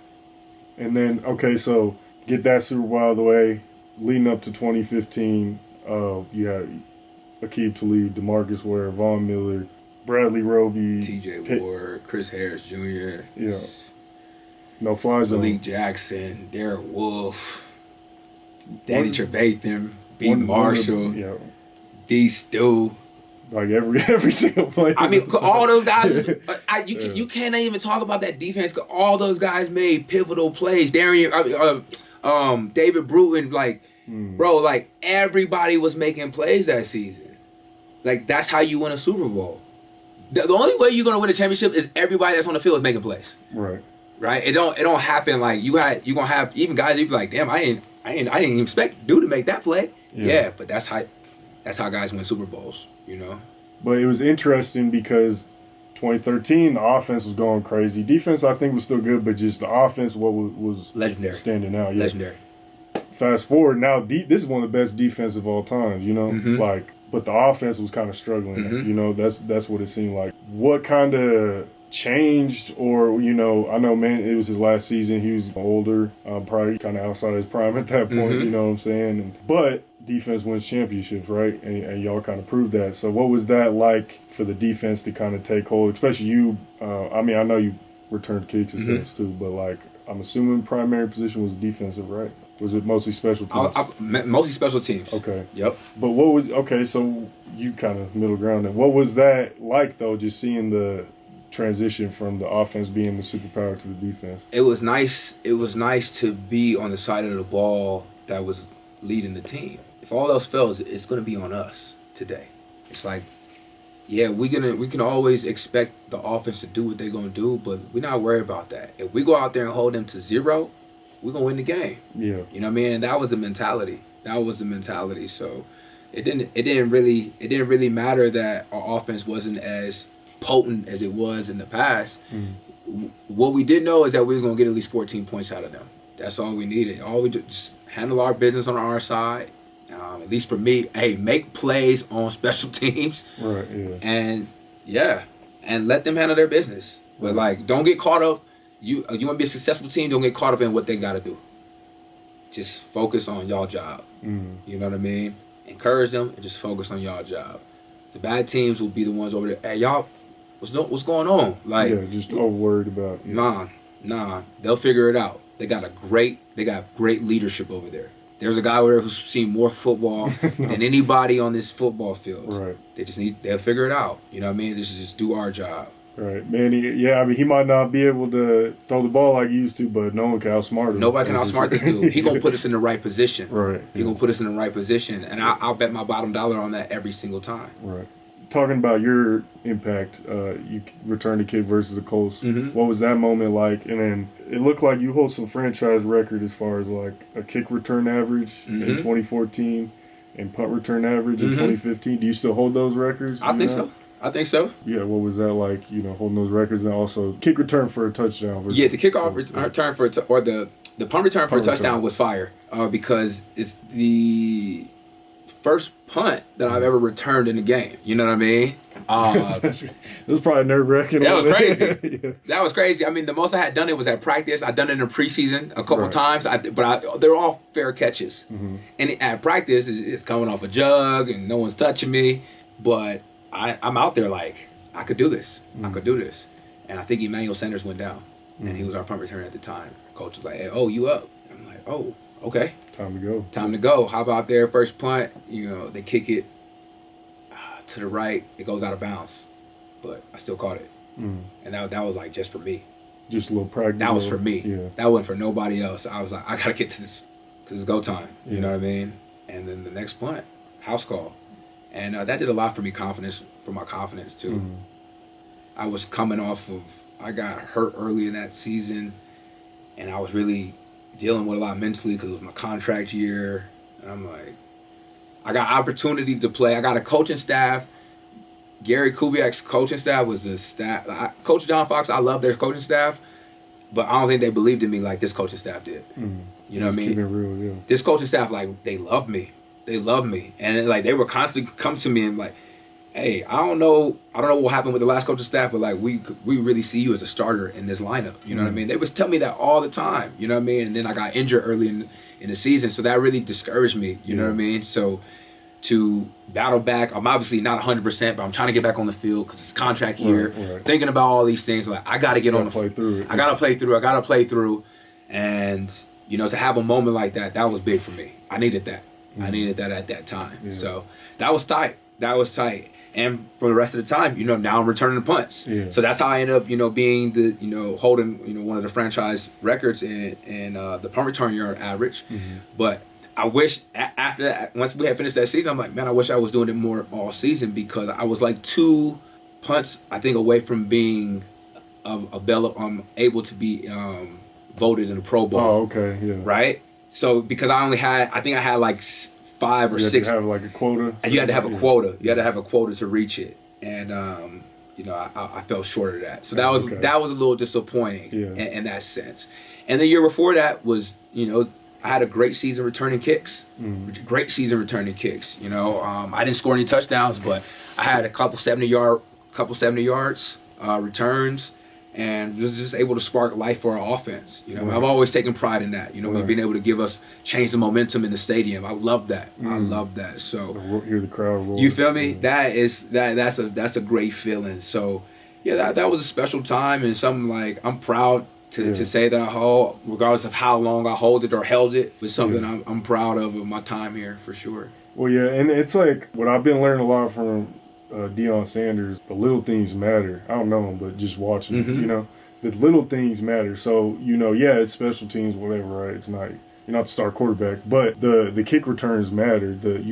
And then so get that Super Bowl out of the way. Leading up to 2015, you had. Aqib Talib, DeMarcus Ware, Von Miller, Bradley Roby, T.J. Ward, Chris Harris Jr. Yeah. No fly zone. Malik Jackson, Derek Wolfe. Danny Trevathan, B. Marshall, D. Stu. Like every single player. I mean, all those guys. You can't even talk about that defense. Cause all those guys made pivotal plays. David Bruton, bro, like everybody was making plays that season. Like that's how you win a Super Bowl. The only way you're gonna win a championship is everybody that's on the field is making plays. Right. Right. It don't happen like you gonna have even guys you be like, damn, I didn't even expect dude to make that play. Yeah, but that's how guys win Super Bowls. You know. But it was interesting because 2013 the offense was going crazy. Defense I think was still good, but just the offense was legendary, standing out. Yeah. Legendary. Fast forward now, this is one of the best defense of all time. You know, but the offense was kind of struggling. You know, that's what it seemed like. What kind of changed, or I know, man, it was his last season. He was older, probably kind of outside his prime at that point. You know what I'm saying? But defense wins championships, right? And y'all kind of proved that. So what was that like for the defense to kind of take hold, especially you? I mean, I know you returned kicks and stuff too, but like I'm assuming primary position was defensive, right? Was it mostly special teams? Mostly special teams. Okay. Yep. But so you kind of middle ground. And what was that like though? Just seeing the transition from the offense being the superpower to the defense. It was nice. It was nice to be on the side of the ball that was leading the team. If all else fails, it's going to be on us today. It's like, yeah, we can always expect the offense to do what they're going to do, but we're not worried about that. If we go out there and hold them to 0, we're going to win the game. Yeah. You know what I mean? And that was the mentality. So it didn't really matter that our offense wasn't as potent as it was in the past. What we did know is that we was going to get at least 14 points out of them. That's all we needed. All we did, just handle our business on our side. At least for me, make plays on special teams. Right, yeah. And let them handle their business. But don't get caught up. You want to be a successful team, don't get caught up in what they got to do. Just focus on y'all job. You know what I mean? Encourage them and just focus on y'all job. The bad teams will be the ones over there. Hey, y'all, what's going on? Just over worried about. Yeah. Nah. They'll figure it out. They got great leadership over there. There's a guy over there who's seen more football than anybody on this football field. Right. They'll figure it out. You know what I mean? Just do our job. Right. Man, he might not be able to throw the ball like he used to, but no one can outsmart him. Nobody can outsmart this dude. He going to put us in the right position. Right. He going to put us in the right position. And I'll bet my bottom dollar on that every single time. Right. Talking about your impact, you returned a kick versus the Colts. What was that moment like? And then it looked like you hold some franchise record as far as like a kick return average in 2014 and punt return average in 2015. Do you still hold those records? I think so. Yeah, what was that like, holding those records, and also kick return for a touchdown? Yeah, the kickoff return for the punt return for a touchdown was fire because it's the first punt that I've ever returned in a game. You know what I mean? It was probably nerve-wracking. That was crazy. That was crazy. I mean, the most I had done it was at practice. I'd done it in the preseason a couple times, but they were all fair catches. And at practice, it's coming off a jug and no one's touching me. But I'm out there like, I could do this. I could do this. And I think Emmanuel Sanders went down, and he was our punt returner at the time. Coach was like, hey, you up? I'm like, oh, okay. Time to go. How about their first punt? They kick it to the right. It goes out of bounds. But I still caught it. And that was like just for me. Just a little practice. That was for me. Yeah. That wasn't for nobody else. I was like, I got to get to this because it's go time. You know what I mean? And then the next punt, house call. And that did a lot for my confidence too. I was coming off of, I got hurt early in that season. And I was really dealing with a lot mentally because it was my contract year. And I'm like, I got opportunity to play. I got a coaching staff. Gary Kubiak's coaching staff was the staff. Coach John Fox, I love their coaching staff, but I don't think they believed in me like this coaching staff did. You know what I mean? Real, yeah. This coaching staff, they love me. They love me. And they were constantly come to me and like, hey, I don't know what happened with the last coaching staff, but we really see you as a starter in this lineup. You know what I mean? They was telling me that all the time. You know what I mean? And then I got injured early in the season, so that really discouraged me. You know what I mean? So to battle back, I'm obviously not 100%, but I'm trying to get back on the field because it's contract year. Right. Thinking about all these things, I got to get on the field. I got to play through. And You know, to have a moment like that was big for me. I needed that. I needed that at that time. Yeah. So that was tight. And for the rest of the time, you know, now I'm returning the punts. Yeah. So that's how I ended up, you know, being the, you know, holding, you know, one of the franchise records in the punt return yard average. But I wish after that, once we had finished that season, I'm like, man, I wish I was doing it more all season, because I was like 2 punts, I think, away from being able to be voted in the Pro Bowl. Oh, okay, yeah. Right? So because I had like 5 or 6. You had to have like a quota. And you had to have a quota. You had to have a quota to reach it. And you know, I fell short of that. So that was a little disappointing in that sense. And the year before that was, you know, I had a great season returning kicks. Great season returning kicks. You know, I didn't score any touchdowns, but I had a couple 70 yards returns, and was just able to spark life for our offense. You know, I've always taken pride in that. You know, being able to change the momentum in the stadium. I love that. I love that. So hear the crowd roar. You feel me? That's a great feeling. So yeah, that was a special time, and something like I'm proud to say that I hold, regardless of how long I hold it or held it, was something I'm proud of my time here for sure. Well, yeah, and it's like what I've been learning a lot from Deion Sanders. The little things matter. I don't know him, but just watching, you know, the little things matter. So, you know, yeah, it's special teams, whatever, right? It's not, you're not the star quarterback, but the kick returns matter. The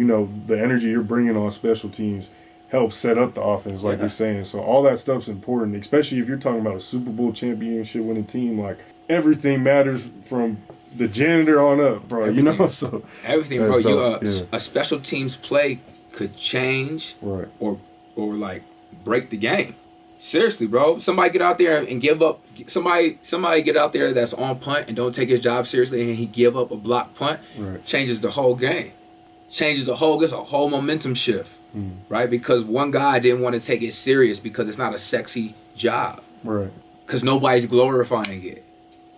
energy you're bringing on special teams helps set up the offense, like you're saying. So all that stuff's important, especially if you're talking about a Super Bowl championship winning team. Like, everything matters from the janitor on up, bro. Everything. You know, so everything, bro. A special teams play could change, or like break the game. Seriously, bro. Somebody get out there and give up. Somebody get out there that's on punt and don't take his job seriously, and he give up a blocked punt. Changes the whole game. Gets a whole momentum shift. Right? Because one guy didn't want to take it serious because it's not a sexy job. Right. Because nobody's glorifying it.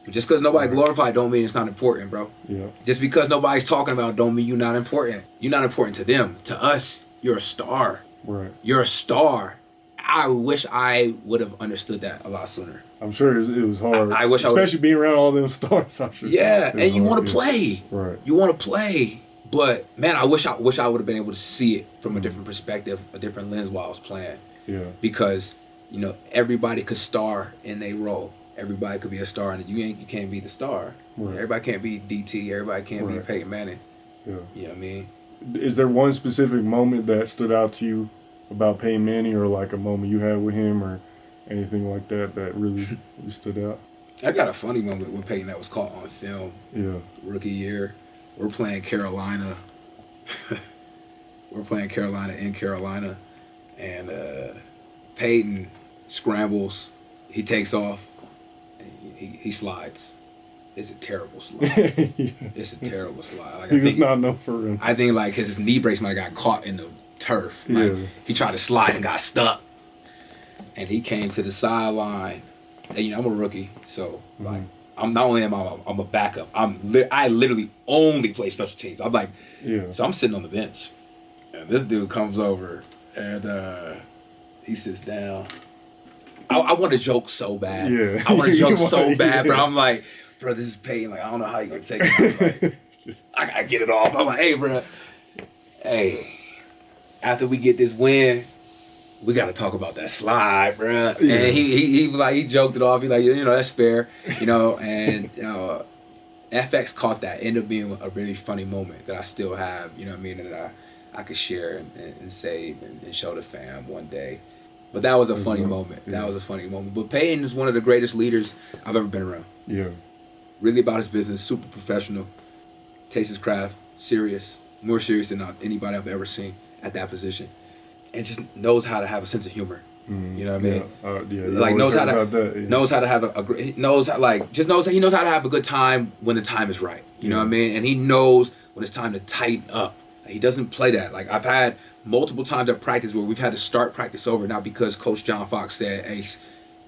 Just because nobody glorified don't mean it's not important, bro. Yeah. Just because nobody's talking about it don't mean you're not important. You're not important to them. To us, you're a star. Right. You're a star. I wish I would have understood that a lot sooner. I'm sure it was hard. I wish especially being around all them stars. I'm sure. Yeah, and you want to play. Right. You want to play. But man, I wish I would have been able to see it from a different perspective, a different lens while I was playing. Yeah. Because, you know, everybody could star in their role. Everybody could be a star, and you can't be the star. Right. Everybody can't be DT. Everybody can't be Peyton Manning. Yeah. You know what I mean? Is there one specific moment that stood out to you about Peyton Manning, or like a moment you had with him, or anything like that really stood out? I got a funny moment with Peyton that was caught on film. Yeah. Rookie year. We're playing Carolina. in Carolina. And Peyton scrambles. He takes off. And he slides. It's a terrible slide. It's a terrible slide. Like, he was not known for it. I think like his knee brace might have got caught in the turf. Like, he tried to slide and got stuck. And he came to the sideline. And, you know, I'm a rookie, so like, I'm a backup. I literally only play special teams. I'm like, so I'm sitting on the bench, and this dude comes over and he sits down. I want to joke so bad. Yeah. I want to joke so bad, bro. I'm like, bro, this is Peyton. Like, I don't know how you're gonna take it. Like, I gotta get it off. I'm like, hey, bro, after we get this win, we got to talk about that slide, bro. Yeah. And he joked it off. He like, you know, that's fair, you know. And FX caught that. Ended up being a really funny moment that I still have, you know what I mean, that I could share and save and show the fam one day. But that was a funny moment. Yeah. That was a funny moment. But Peyton is one of the greatest leaders I've ever been around. Yeah. Really about his business, super professional, takes his craft serious, more serious than anybody I've ever seen at that position. And just knows how to have a sense of humor. You know what I mean? Like knows how to have he knows how to have a good time when the time is right. You know what I mean? And he knows when it's time to tighten up. He doesn't play that. Like, I've had multiple times at practice where we've had to start practice over, not because Coach John Fox said,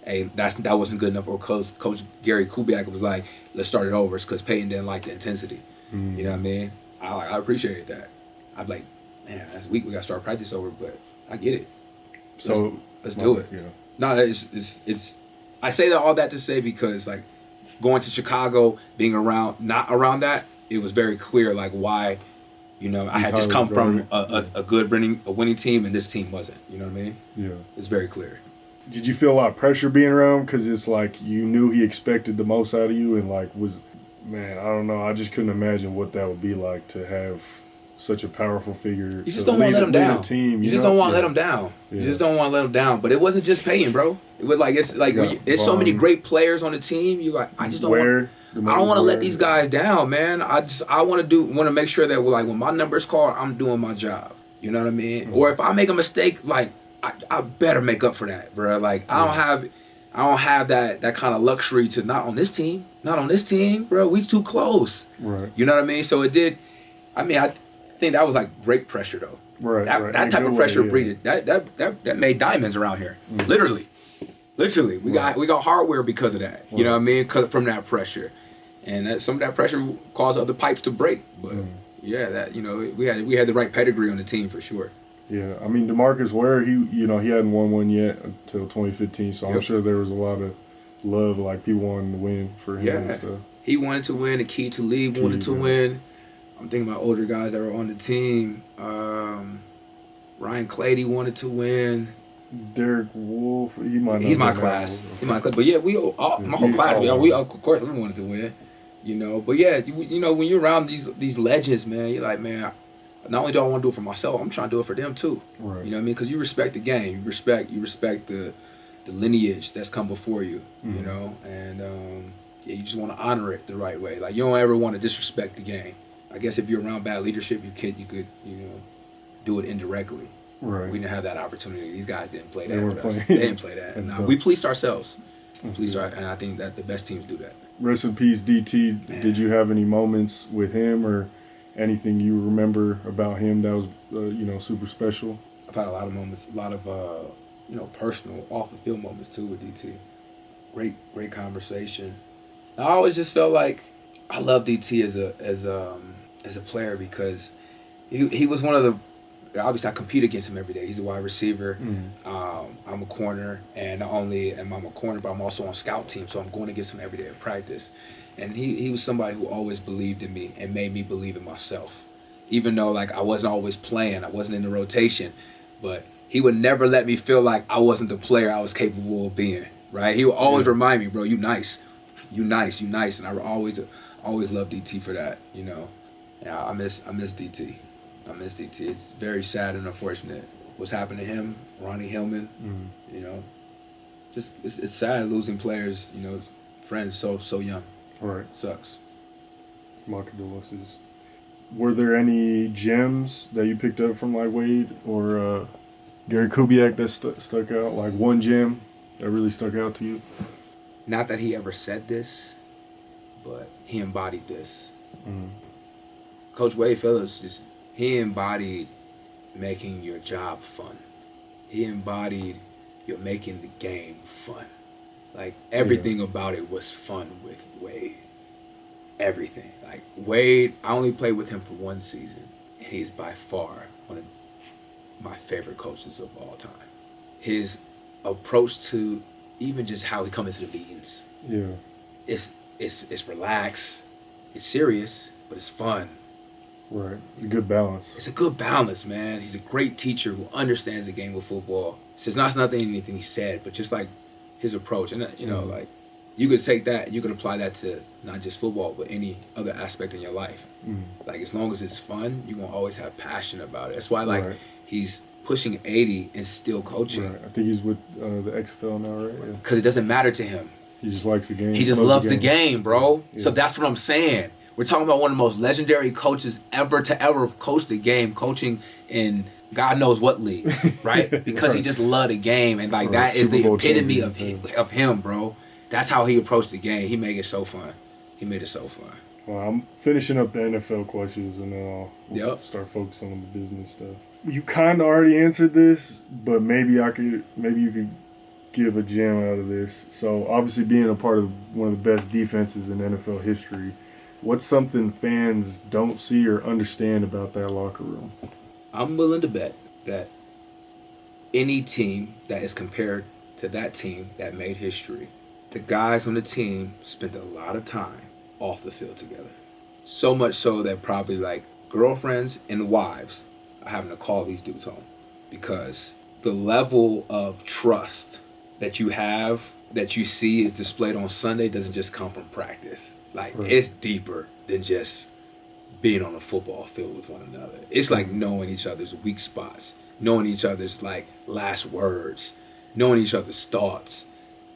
hey, that wasn't good enough, or Coach Gary Kubiak was like, let's start it over. It's because Peyton didn't like the intensity. You know what I mean? I appreciated that. I'm like, man, that's weak. We got to start practice over, but I get it. So let's do it. Yeah. No, it's I say all that to say because, like, going to Chicago, being not around that, it was very clear like why, I had just come from a good winning team, and this team wasn't. You know what I mean? Yeah. It's very clear. Did you feel a lot of pressure being around? Because it's like you knew he expected the most out of you, and like man, I don't know. I just couldn't imagine what that would be like to have such a powerful figure. You just don't want to let him down. You just don't want to let him down. You just don't want to let him down. But it wasn't just Peyton, bro. It was like it's so many great players on the team. You like I just don't want. I don't want to let these guys down, man. I want to make sure that when my number is called, I'm doing my job. You know what I mean? Mm-hmm. Or if I make a mistake, like I better make up for that, bro. Like I don't have that kind of luxury to not on this team, bro. We too close. Right. You know what I mean? So it did. I mean, I think that was like great pressure though. Right. That type of pressure breeded that made diamonds around here. Mm-hmm. Literally, we got hardware because of that. You know what I mean? From that pressure, and some of that pressure caused other pipes to break. But we had the right pedigree on the team for sure. Yeah, I mean DeMarcus Ware, he hadn't won one yet until 2015, so I'm sure there was a lot of love, like people wanting to win for him and stuff. He wanted to win. The key to lead wanted to win. I'm thinking about older guys that were on the team. Ryan Clady wanted to win. Derek Wolf, he's my class. He's my class. But yeah, my whole class, of course we wanted to win. But yeah, when you're around these legends, man, you're like, man, not only do I want to do it for myself, I'm trying to do it for them too. Right. You know what I mean? Because you respect the game, you respect the lineage that's come before you. Mm-hmm. And you just want to honor it the right way. Like you don't ever want to disrespect the game. I guess if you're around bad leadership, you could do it indirectly. Right. We didn't have that opportunity. These guys didn't play that with us. They didn't play that. We policed ourselves. And I think that the best teams do that. Rest in peace, DT. Man. Did you have any moments with him or anything you remember about him that was, super special? I've had a lot of moments, a lot of, personal, off the field moments too with DT. Great conversation. I always just felt like I love DT as a player because he was one of the. Obviously, I compete against him every day. He's a wide receiver. Mm-hmm. I'm a corner, and not only am I a corner, but I'm also on scout team, so I'm going against him every day at practice. And he was somebody who always believed in me and made me believe in myself. Even though, like, I wasn't always playing, I wasn't in the rotation, but he would never let me feel like I wasn't the player I was capable of being, right? He would always remind me, bro, you nice. And I always loved DT for that, Yeah, I miss DT. It's very sad and unfortunate what's happened to him, Ronnie Hillman. Mm-hmm. Just it's sad losing players, friends so young. Right. Sucks. My condolences. Were there any gems that you picked up from like Wade or Gary Kubiak that stuck out? Like one gem that really stuck out to you? Not that he ever said this, but he embodied this. Mm-hmm. Coach Wade Phillips he embodied making your job fun. He embodied you're making the game fun. Like everything about it was fun with Wade. Everything. Like Wade, I only played with him for one season. And he's by far one of my favorite coaches of all time. His approach to even just how he comes into the meetings. Yeah. It's relaxed. It's serious, but it's fun. Right. A good balance. It's a good balance, man. He's a great teacher who understands the game of football. It's not anything he said, but just like his approach. And, like you could take that, you could apply that to not just football, but any other aspect in your life. Mm-hmm. Like as long as it's fun, you're going to always have passion about it. That's why he's pushing 80 and still coaching. Right. I think he's with the XFL now, right? Because it doesn't matter to him. He just likes the game. He just loves the game, bro. Yeah. So that's what I'm saying. We're talking about one of the most legendary coaches ever to ever coach the game, coaching in God knows what league, right? Because he just loved the game, and that is the epitome of him, bro. That's how he approached the game. He made it so fun. Well, I'm finishing up the NFL questions, and then I'll start focusing on the business stuff. You kind of already answered this, but maybe you could give a gem out of this. So obviously, being a part of one of the best defenses in NFL history. What's something fans don't see or understand about that locker room? I'm willing to bet that any team that is compared to that team that made history the guys on the team spent a lot of time off the field together. So much so that probably like girlfriends and wives are having to call these dudes home because the level of trust that you have, that you see is displayed on Sunday doesn't just come from practice. Like, it's deeper than just being on a football field with one another. It's like knowing each other's weak spots, knowing each other's like last words, knowing each other's thoughts.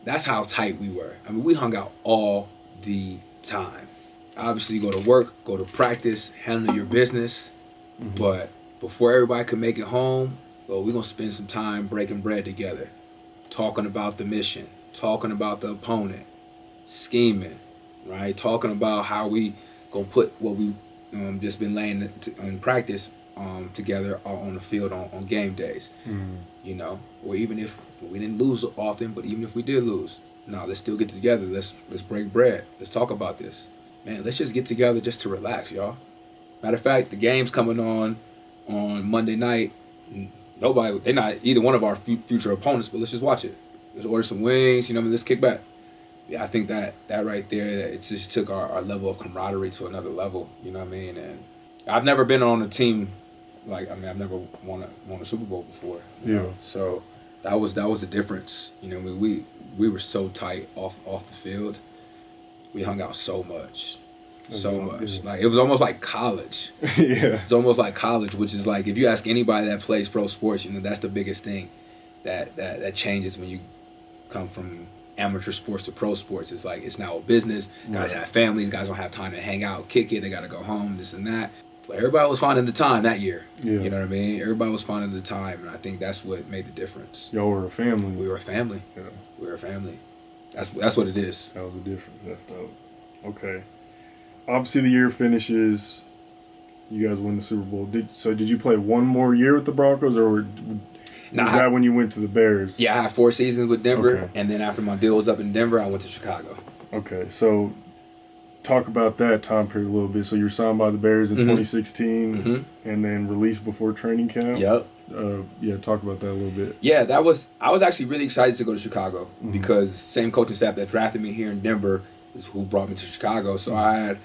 That's how tight we were. I mean, we hung out all the time. Obviously, go to work, go to practice, handle your business. But before everybody could make it home, well, we're going to spend some time breaking bread together, talking about the mission, talking about the opponent, scheming, right? Talking about how we going to put what we just been laying in practice together on the field on game days. You know, or even if we didn't lose often, but even if we did lose, no, let's still get together. Let's break bread. Let's talk about this. Man, let's just get together just to relax, y'all. Matter of fact, the game's coming on Monday night. They're not either one of our future opponents, but let's just watch it. Let's order some wings, you know, let's kick back. Yeah, I think that right there, it just took our level of camaraderie to another level, you know what I mean? And I've never been on a team, like, I mean, I've never won a Super Bowl before. You know? So that was the difference. You know, we were so tight off the field. We hung out so much. Like, it was almost like college. It's almost like college, which is like, if you ask anybody that plays pro sports, you know, that's the biggest thing that changes when you come from amateur sports to pro sports. It's like, it's now a business. Guys have families. Guys don't have time to hang out, kick it. They got to go home, this and that. But everybody was finding the time that year. You know what I mean? Everybody was finding the time, and I think that's what made the difference. Y'all were a family. We were a family. Yeah. We were a family. That's what it is. That was the difference. That's dope. Okay. Obviously, the year finishes. You guys win the Super Bowl. Did you play one more year with the Broncos, or was that when you went to the Bears? Yeah, I had 4 seasons with Denver, and then after my deal was up in Denver, I went to Chicago. Okay, so talk about that time period a little bit. So you were signed by the Bears in 2016, and then released before training camp. Yep. Talk about that a little bit. Yeah, I was actually really excited to go to Chicago because same coaching staff that drafted me here in Denver is who brought me to Chicago. So I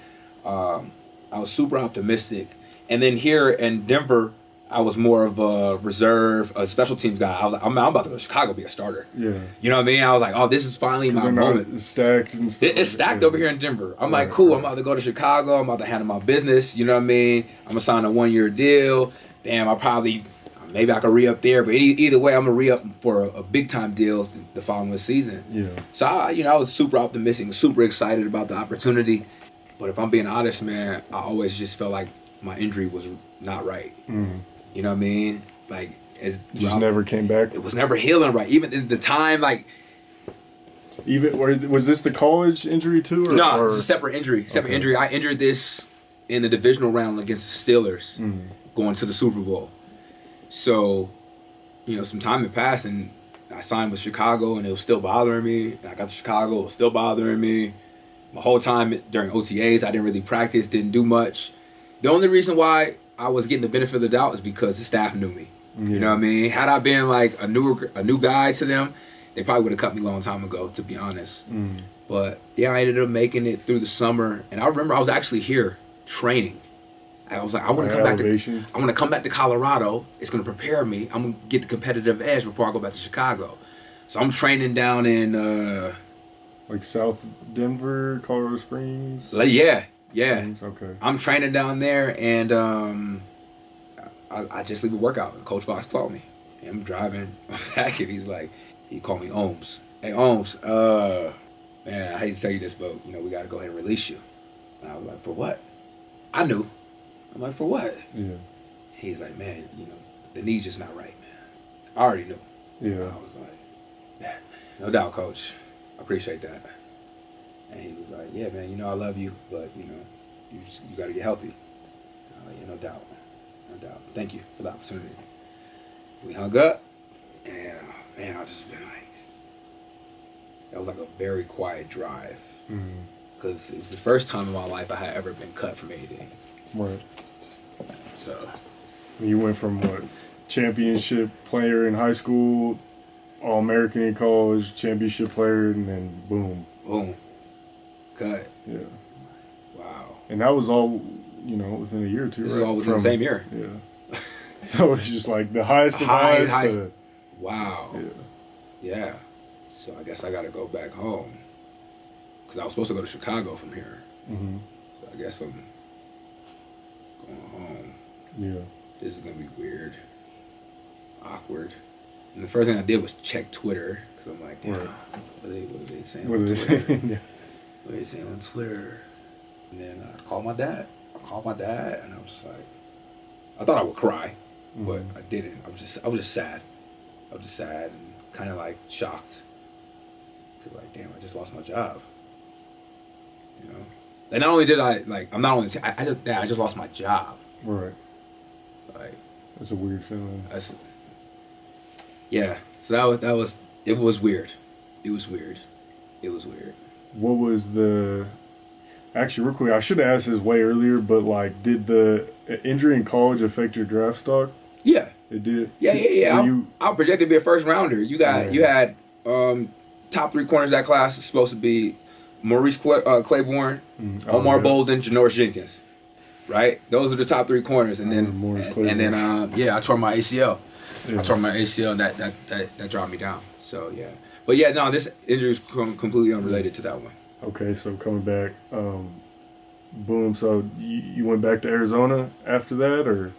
was super optimistic. And then here in Denver, I was more of a reserve, a special teams guy. I was like, I'm about to go to Chicago, be a starter. Yeah. You know what I mean? I was like, oh, this is finally my moment. It's stacked and stuff. It's stacked over here in Denver. I'm like, cool, I'm about to go to Chicago. I'm about to handle my business. You know what I mean? I'm going to sign a 1-year deal. Damn, maybe I could re-up there. But either way, I'm going to re-up for a big-time deal the following season. Yeah. So, I was super optimistic, super excited about the opportunity. But if I'm being honest, man, I always just felt like my injury was not right. You know what I mean? Like, never came back. It was never healing right. Even in the time, like. Was this the college injury too? No, it's a separate injury. Injury. I injured this in the divisional round against the Steelers, going to the Super Bowl. So, some time had passed, and I signed with Chicago, and it was still bothering me. And I got to Chicago, it was still bothering me. My whole time during OTAs, I didn't really practice, didn't do much. The only reason why I was getting the benefit of the doubt is because the staff knew me. You know what I mean? Had I been like a new guy to them, they probably would have cut me a long time ago, to be honest. But yeah, I ended up making it through the summer, and I remember I was actually here training. I was like, I want to come back to Colorado. It's going to prepare me. I'm going to get the competitive edge before I go back to Chicago. So I'm training down in like South Denver, Colorado Springs. Yeah. Okay. I'm training down there, and I just leave a workout. And Coach Fox called me. And I'm driving back, and he called me Ohms. Hey, Ohms, man, I hate to tell you this, but, we got to go ahead and release you. And I was like, for what? I knew. I'm like, for what? Yeah. He's like, man, the knee's just not right, man. I already knew. Yeah. I was like, man, no doubt, Coach. I appreciate that. And he was like, yeah, man, I love you, but, you got to get healthy. Yeah, no doubt. Thank you for the opportunity. We hung up, and, man, I just been like, that was like a very quiet drive. Because it was the first time in my life I had ever been cut from anything. Right. So. You went from championship player in high school All-American in college, championship player, and then boom. Boom. Cut. Yeah. Wow. And that was all, within a year or two, This right? is all within the same year. Yeah. So it's just like the highest of highs to... Wow. Yeah. Yeah. So I guess I got to go back home. Because I was supposed to go to Chicago from here. Mm-hmm. So I guess I'm going home. Yeah. This is going to be weird. Awkward. And the first thing I did was check Twitter. Because I'm like, damn, right. what are they saying What on are they Twitter? saying? Yeah. What are they saying on Twitter? And then I called my dad. And I was just like, I thought I would cry, but I didn't. I was just sad. I was just sad and kind of like shocked. Cause like, damn, I just lost my job. You know, and not only did I just lost my job. Right. Like, that's a weird feeling. Yeah. So that was it was weird. It was weird. What was the... Actually, real quick, I should have asked this way earlier, but like, did the injury in college affect your draft stock? Yeah. It did? Yeah. I projected to be a first rounder. You had top 3 corners of that class is supposed to be Maurice Claiborne, Omar Bolden, Janoris Jenkins. Right? Those are the top 3 corners. And then I tore my ACL. Yeah. I tore my ACL and that dropped me down. So yeah. But yeah, no, this injury is completely unrelated to that one. Okay, so coming back, boom. So you went back to Arizona after that, or?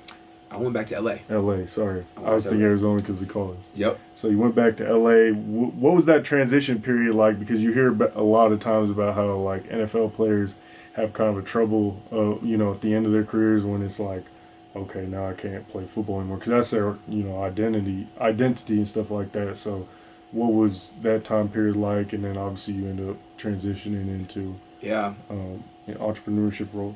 I went back to L.A. L.A. Sorry, I was thinking Arizona because of college. Yep. So you went back to L.A. What was that transition period like? Because you hear a lot of times about how like NFL players have kind of a trouble, at the end of their careers when it's like, okay, now I can't play football anymore because that's their identity and stuff like that. So what was that time period like? And then obviously you end up transitioning into an entrepreneurship role.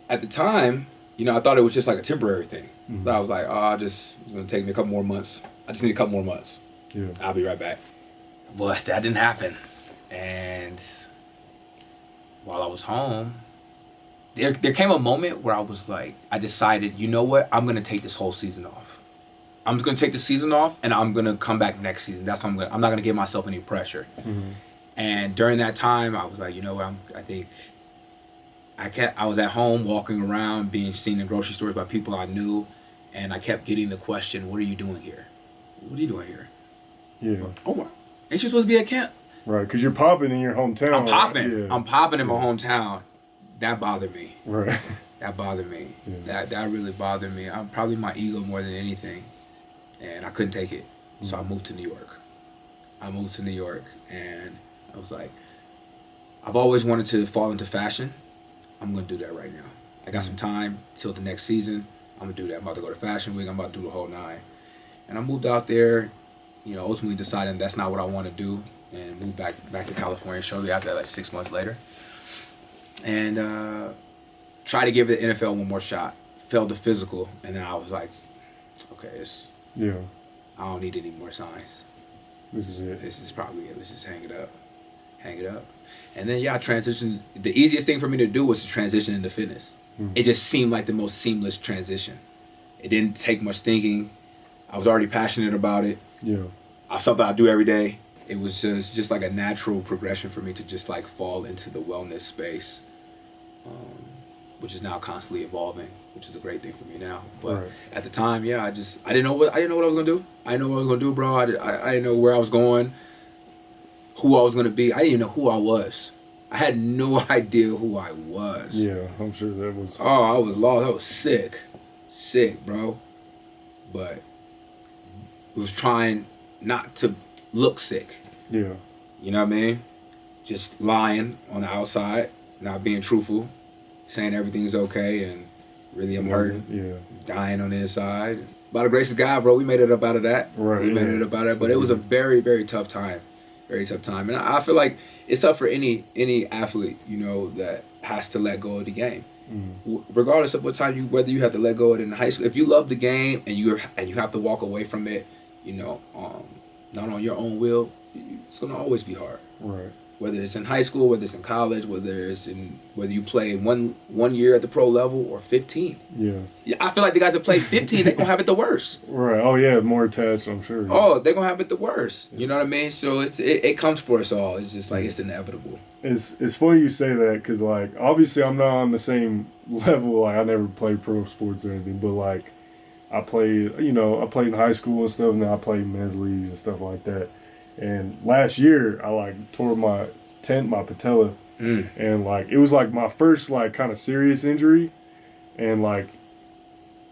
At the time, I thought it was just like a temporary thing. Mm-hmm. So I was like, it's going to take me a couple more months. I just need a couple more months. Yeah. I'll be right back. But that didn't happen. And while I was home, there came a moment where I was like, I decided, you know what? I'm going to take this whole season off. I'm just going to take the season off, and I'm going to come back next season. That's what I'm not going to give myself any pressure. Mm-hmm. And during that time, I was like, you know what? I was at home walking around, being seen in grocery stores by people I knew, and I kept getting the question, what are you doing here? What are you doing here? Yeah. Omar, ain't you supposed to be at camp? Right, because you're popping in your hometown. I'm popping. Yeah. I'm popping in my hometown. That bothered me. Right. That bothered me. Yeah. That really bothered me. I'm probably my ego more than anything. And I couldn't take it. So I moved to New York. And I was like, I've always wanted to fall into fashion. I'm going to do that right now. I got some time till the next season. I'm going to do that. I'm about to go to Fashion Week. I'm about to do the whole 9. And I moved out there, ultimately deciding that's not what I want to do, and moved back to California shortly after that, like 6 months later. And tried to give the NFL one more shot. Failed the physical, and then I was like, okay, I don't need any more signs. This is it. This is probably it. Let's just hang it up. And then, I transitioned. The easiest thing for me to do was to transition into fitness. It just seemed like the most seamless transition. It didn't take much thinking. I was already passionate about it. Yeah. Something I do every day. It was just like a natural progression for me to just like fall into the wellness space, which is now constantly evolving, which is a great thing for me now. But at the time, I didn't know what I was gonna do. I didn't know what I was gonna do, bro. I didn't know where I was going, who I was gonna be. I didn't even know who I was. I had no idea who I was. Yeah, I'm sure that was... Oh, I was lost. I was sick, bro. But was trying not to look sick. Yeah. You know what I mean? Just lying on the outside, not being truthful, saying everything's okay, and really I'm hurting. Yeah. Dying on the inside. By the grace of God, bro, we made it up out of that. Right. We made it up out of that. But it was a very, very tough time. Very tough time. And I feel like it's tough for any athlete, that has to let go of the game. Regardless of what time whether you have to let go of it in high school. If you love the game and you have to walk away from it, not on your own will, it's gonna always be hard. Right. whether it's in high school, whether it's in college, whether you play one year at the pro level or 15. Yeah. I feel like the guys that play 15, they're gonna have it the worst. Right. Oh yeah, more attached, I'm sure. Yeah. Oh, they're gonna have it the worst. You know what I mean? So it comes for us all. It's just like it's inevitable. It's funny you say that because like obviously I'm not on the same level. Like I never played pro sports or anything, but like I played in high school and stuff, and then I played men's leagues and stuff like that. And last year, I like tore my patella, and like it was like my first like kind of serious injury, and like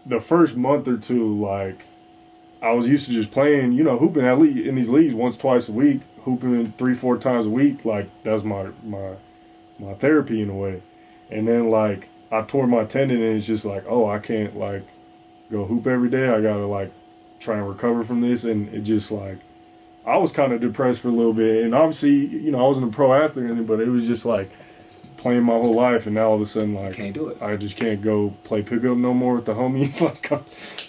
the first month or two, like I was used to just playing, hooping at least in these leagues once, twice a week, hooping 3-4 times a week. Like that's my therapy in a way. And then like I tore my tendon, and it's just like, oh, I can't like go hoop every day. I gotta like try and recover from this, and it just like. I was kind of depressed for a little bit, and obviously, I wasn't a pro athlete or anything, but it was just like playing my whole life, and now all of a sudden, like, can't do it. I just can't go play pickup no more with the homies. Like,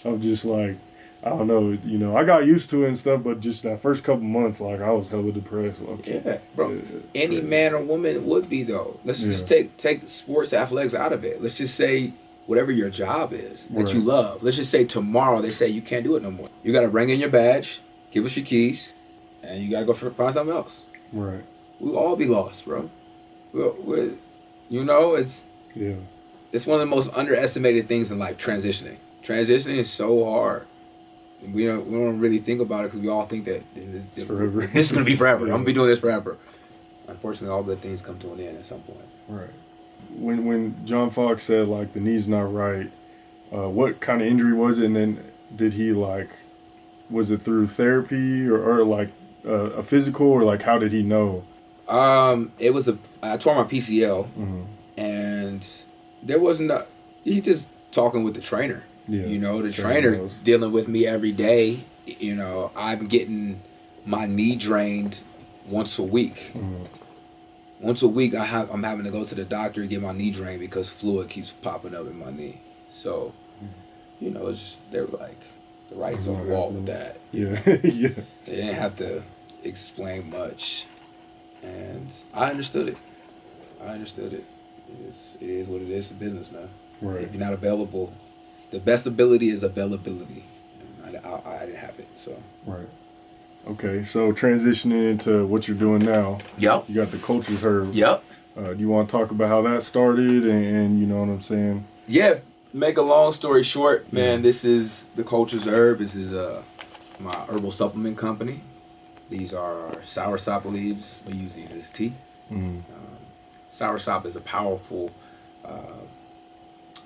I'm just like, I don't know, I got used to it and stuff, but just that first couple months, like, I was hella depressed. Like, yeah, bro. Any man or woman would be though. Let's just take sports athletics out of it. Let's just say whatever your job is that you love. Let's just say tomorrow they say you can't do it no more. You got to bring in your badge, give us your keys. And you gotta go find something else. Right. We'll all be lost, bro. It's one of the most underestimated things in life. Transitioning. Transitioning is so hard. We don't really think about it because we all think that it's forever. This is gonna be forever. I'm gonna be doing this forever. Unfortunately, all good things come to an end at some point. Right. When John Fox said like the knee's not right, what kind of injury was it? And then did he like? Was it through therapy or like a physical, or like how did he know? I tore my PCL, and there wasn't he just talking with the trainer. Yeah, the trainer dealing with me every day. I'm getting my knee drained once a week. Once a week, I'm having to go to the doctor and get my knee drained because fluid keeps popping up in my knee. So, it's just, they're like. The writing's on the wall with that. Yeah, yeah. They didn't have to explain much, and I understood it. It is what it is. It's a business, man. Right. If you're not available, the best ability is availability. I didn't have it, so. Right. Okay, so transitioning into what you're doing now. Yep. You got the Culture's Herb. Yep. Do you want to talk about how that started, and you know what I'm saying? Yeah. Make a long story short, man, this is the Culture's Herb. This is my herbal supplement company. These are our soursop leaves. We use these as tea. Soursop is a powerful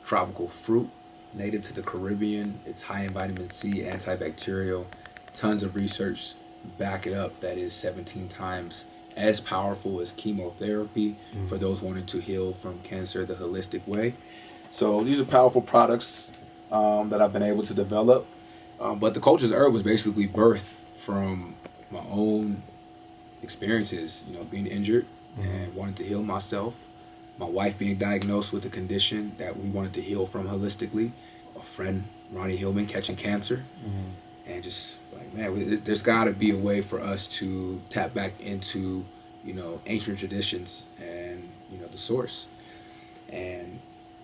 tropical fruit native to the Caribbean. It's high in vitamin C, antibacterial. Tons of research back it up. That is 17 times as powerful as chemotherapy for those wanting to heal from cancer the holistic way. So these are powerful products that I've been able to develop. But the Culture's Herb was basically birthed from my own experiences, being injured and wanting to heal myself. My wife being diagnosed with a condition that we wanted to heal from holistically. A friend, Ronnie Hillman, catching cancer. And just like, man, there's got to be a way for us to tap back into, ancient traditions and, the source. And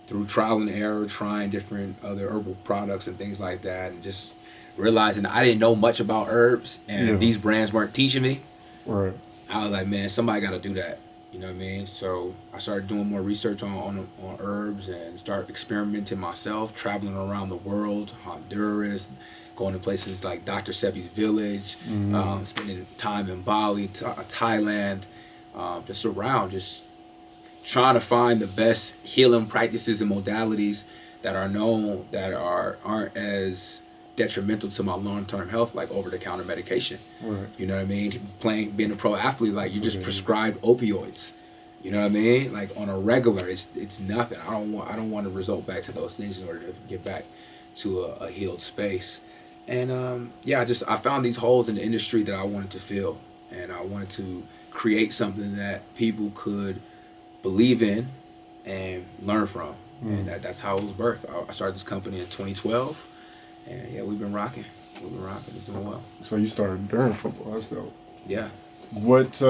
through trial and error, trying different other herbal products and things like that, and just realizing I didn't know much about herbs, and these brands weren't teaching me. Right. I was like, man, somebody got to do that. You know what I mean? So I started doing more research on herbs and start experimenting myself, traveling around the world, Honduras, going to places like Dr. Sebi's village, spending time in Bali, Thailand, just trying to find the best healing practices and modalities that are known that aren't as detrimental to my long-term health, like over-the-counter medication. Right. You know what I mean? Being a pro athlete, like you're just prescribed opioids. You know what I mean? Like on a regular, it's nothing. I don't want to result back to those things in order to get back to a healed space. And I found these holes in the industry that I wanted to fill, and I wanted to create something that people could believe in and learn from. And that's how it was birthed. I started this company in 2012, and we've been rocking. It's doing well. So you started during football, that's dope. Yeah. What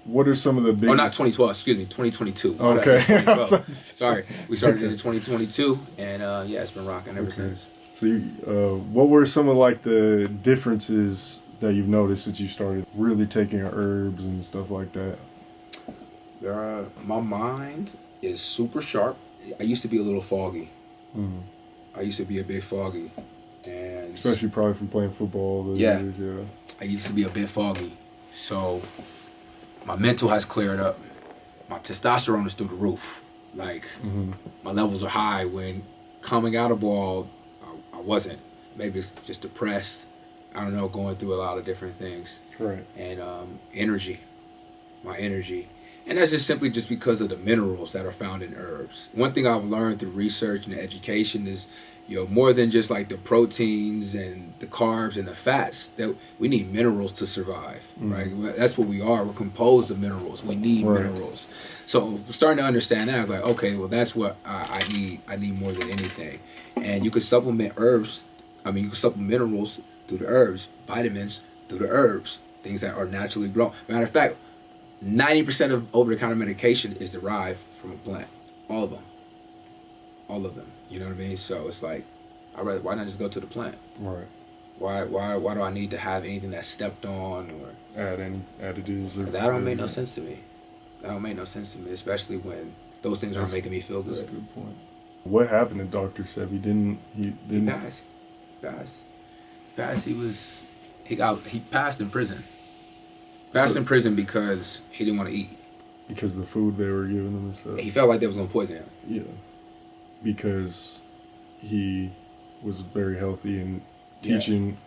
what are some of the biggest... Oh, not 2012. Excuse me, 2022. Okay. 2012. Sorry, we started in 2022, and yeah, it's been rocking ever since. So, what were some of like the differences that you've noticed since you started really taking herbs and stuff like that? My mind is super sharp. I used to be a little foggy. Mm-hmm. I used to be a bit foggy, and especially probably from playing football. Yeah. I used to be a bit foggy, so my mental has cleared up. My testosterone is through the roof. Like my levels are high. When coming out of ball, I wasn't. Maybe it's just depressed. I don't know, going through a lot of different things. Right. And my energy. And that's just simply just because of the minerals that are found in herbs. One thing I've learned through research and education is, more than just like the proteins and the carbs and the fats, that we need minerals to survive, right? That's what we are. We're composed of minerals. We need minerals. So starting to understand that, I was like, okay, well, that's what I need. I need more than anything. And you could supplement herbs. You can supplement minerals through the herbs, vitamins through the herbs, things that are naturally grown. Matter of fact, 90% of over-the-counter medication is derived from a plant. All of them. You know what I mean? So it's like, why not just go to the plant? Right. Why do I need to have anything that's stepped on or add any additives? Or that don't make no sense to me. That don't make no sense to me, especially when those things aren't making me feel good. That's a good point. What happened to Dr. Sebi? He passed. He passed in prison. Passed in prison because he didn't want to eat. Because of the food they were giving him and stuff. He felt like they was gonna poison him. Yeah. Because he was very healthy and teaching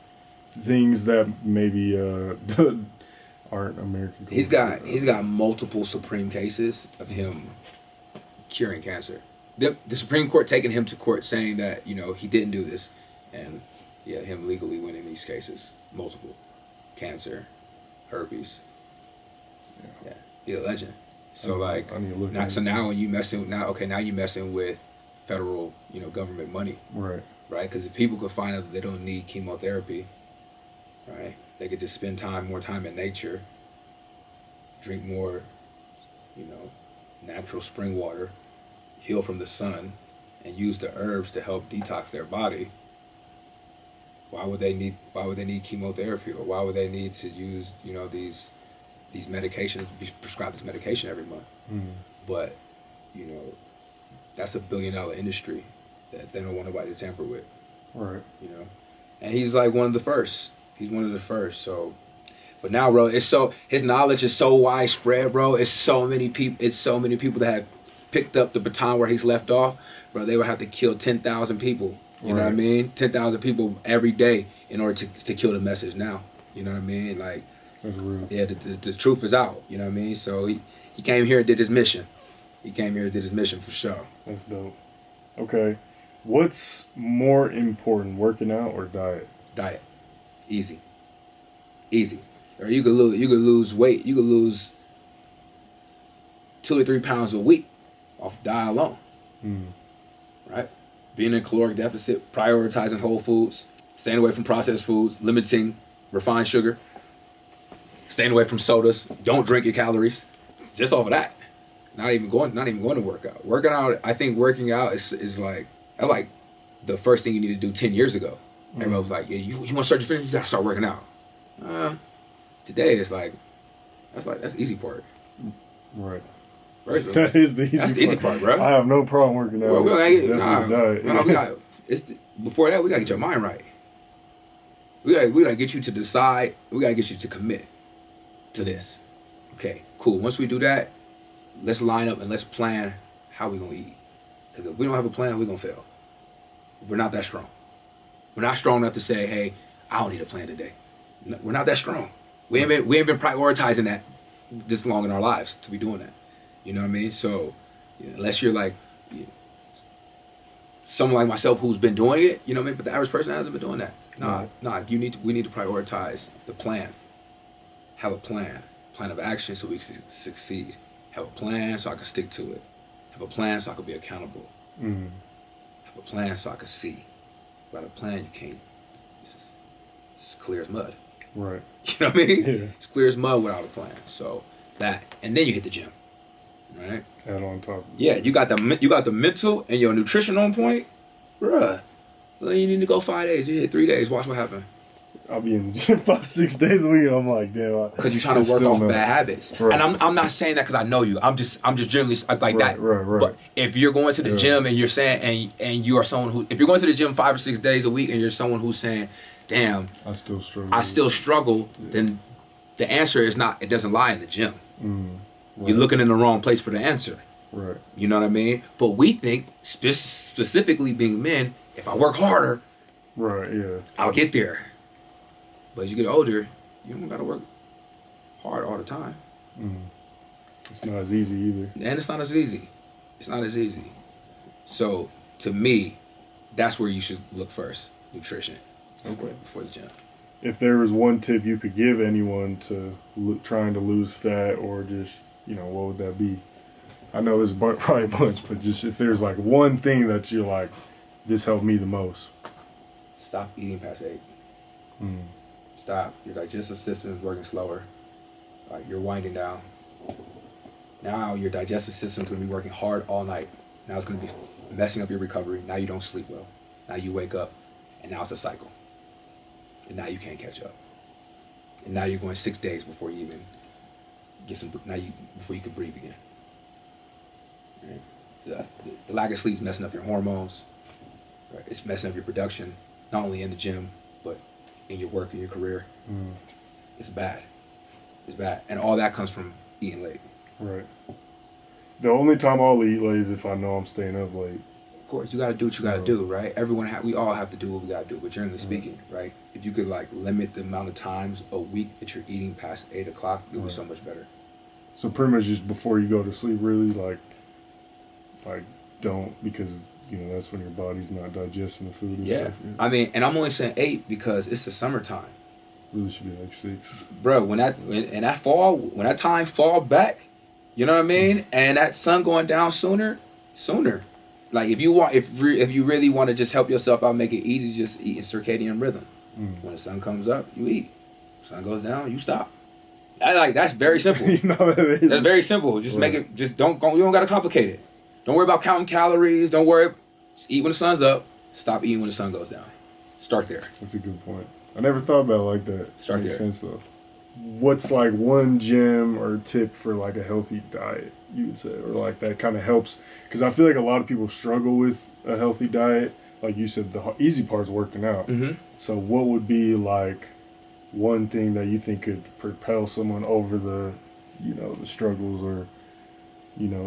things that maybe aren't American culture. He's got multiple Supreme cases of him curing cancer. The Supreme Court taking him to court saying that, he didn't do this, and him legally winning these cases. Multiple. Cancer, herpes. Yeah. He's a legend. So now when you now you messing with federal, government money. Right. Right? Because if people could find out that they don't need chemotherapy, right? They could just spend more time in nature, drink more, natural spring water, heal from the sun, and use the herbs to help detox their body. Why would they need chemotherapy, or why would they need to use, these medications, be prescribed this medication every month? But, that's $1 billion industry that they don't want nobody to tamper with. Right. And he's like one of the first. He's one of the first. So, but now, bro, his knowledge is so widespread, bro. It's so many people that have picked up the baton where he's left off, bro. They would have to kill 10,000 people. You know what I mean? 10,000 people every day in order to kill the message now. You know what I mean? Like, that's real. Yeah, the truth is out. You know what I mean? So he came here and did his mission. For sure. That's dope. Okay. What's more important, working out or diet? Diet. Easy. Or you could lose weight. You could lose 2 or 3 pounds a week off diet alone. Right? Being in a caloric deficit, prioritizing whole foods, staying away from processed foods, limiting refined sugar, staying away from sodas, don't drink your calories. Just off of that. Not even going to work out. Working out, I think working out is like the first thing you need to do 10 years ago. Everybody was like, you want to start your fitness? You got to start working out. Today it's like, that's the easy part. Right. That is the easy part. That's the easy part, bro. I have no problem working out. Before that, we got to get your mind right. We got to get you to decide. We got to get you to commit to this. Okay, cool. Once we do that, let's line up and let's plan how we going to eat. Because if we don't have a plan, we're going to fail. We're not that strong. We're not strong enough to say, hey, I don't need a plan today. No, we're not that strong. We ain't been prioritizing that this long in our lives to be doing that. You know what I mean? So unless you're like someone like myself who's been doing it, you know what I mean? But the average person hasn't been doing that. We need to prioritize the plan. Have a plan of action so we can succeed. Have a plan so I can stick to it. Have a plan so I can be accountable. Have a plan so I can see. Without a plan, you can't. It's clear as mud. Right. You know what I mean? Yeah. It's clear as mud without a plan. So that, and then you hit the gym, right? Add on top. Yeah, you got the mental and your nutrition on point, bruh. Well, you need to go 5 days. You hit 3 days. Watch what happens. I'll be in the gym 5-6 days a week. I'm like, damn. Because you're trying to work off bad habits. Right. And I'm not saying that because I know you. I'm just generally like that. Right. But if you're going to the gym and you're saying, and you are someone who, if you're going to the gym 5 or 6 days a week and you're someone who's saying, damn, I still struggle. Then the answer is not, it doesn't lie in the gym. Right. You're looking in the wrong place for the answer. Right. You know what I mean? But we think, specifically being men, if I work harder, right, yeah, I'll get there. But as you get older, you don't got to work hard all the time. It's not as easy either. And it's not as easy. It's not as easy. So, to me, that's where you should look first. Nutrition. Okay. Before the gym. If there was one tip you could give anyone to trying to lose fat or just, what would that be? I know there's probably a bunch, but just if there's like one thing that you're like, this helped me the most. Stop eating past 8. Stop. Your digestive system is working slower. Like, you're winding down. Now your digestive system is going to be working hard all night. Now it's going to be messing up your recovery. Now you don't sleep well. Now you wake up, and now it's a cycle. And now you can't catch up. And now you're going 6 days before you even get before you can breathe again. Right? The lack of sleep is messing up your hormones. Right? It's messing up your production, not only in the gym, but in your work and your career. It's bad. It's bad. And all that comes from eating late. Right. The only time I'll eat late is if I know I'm staying up late. Of course, you got to do what you got to do, right? We all have to do what we got to do, but generally speaking, right? If you could limit the amount of times a week that you're eating past 8 o'clock, it would be so much better. So pretty much just before you go to sleep, really, like don't, because that's when your body's not digesting the food. And stuff. Yeah. I mean, and I'm only saying 8 because it's the summertime. Really should be like 6. Bro, when that time fall back, you know what I mean, and that sun going down sooner. Like if you really want to just help yourself out, make it easy, just eat in circadian rhythm. When the sun comes up, you eat. Sun goes down, you stop. That's very simple. That's very simple. Just make it. Just you don't gotta complicate it. Don't worry about counting calories. Don't worry. Just eat when the sun's up. Stop eating when the sun goes down. Start there. That's a good point. I never thought about it like that. Start Makes there. sense though. What's like one gem or tip for like a healthy diet, you would say, or like that kind of helps? Because I feel like a lot of people struggle with a healthy diet. Like you said, the easy part's working out. So what would be like one thing that you think could propel someone over the struggles, or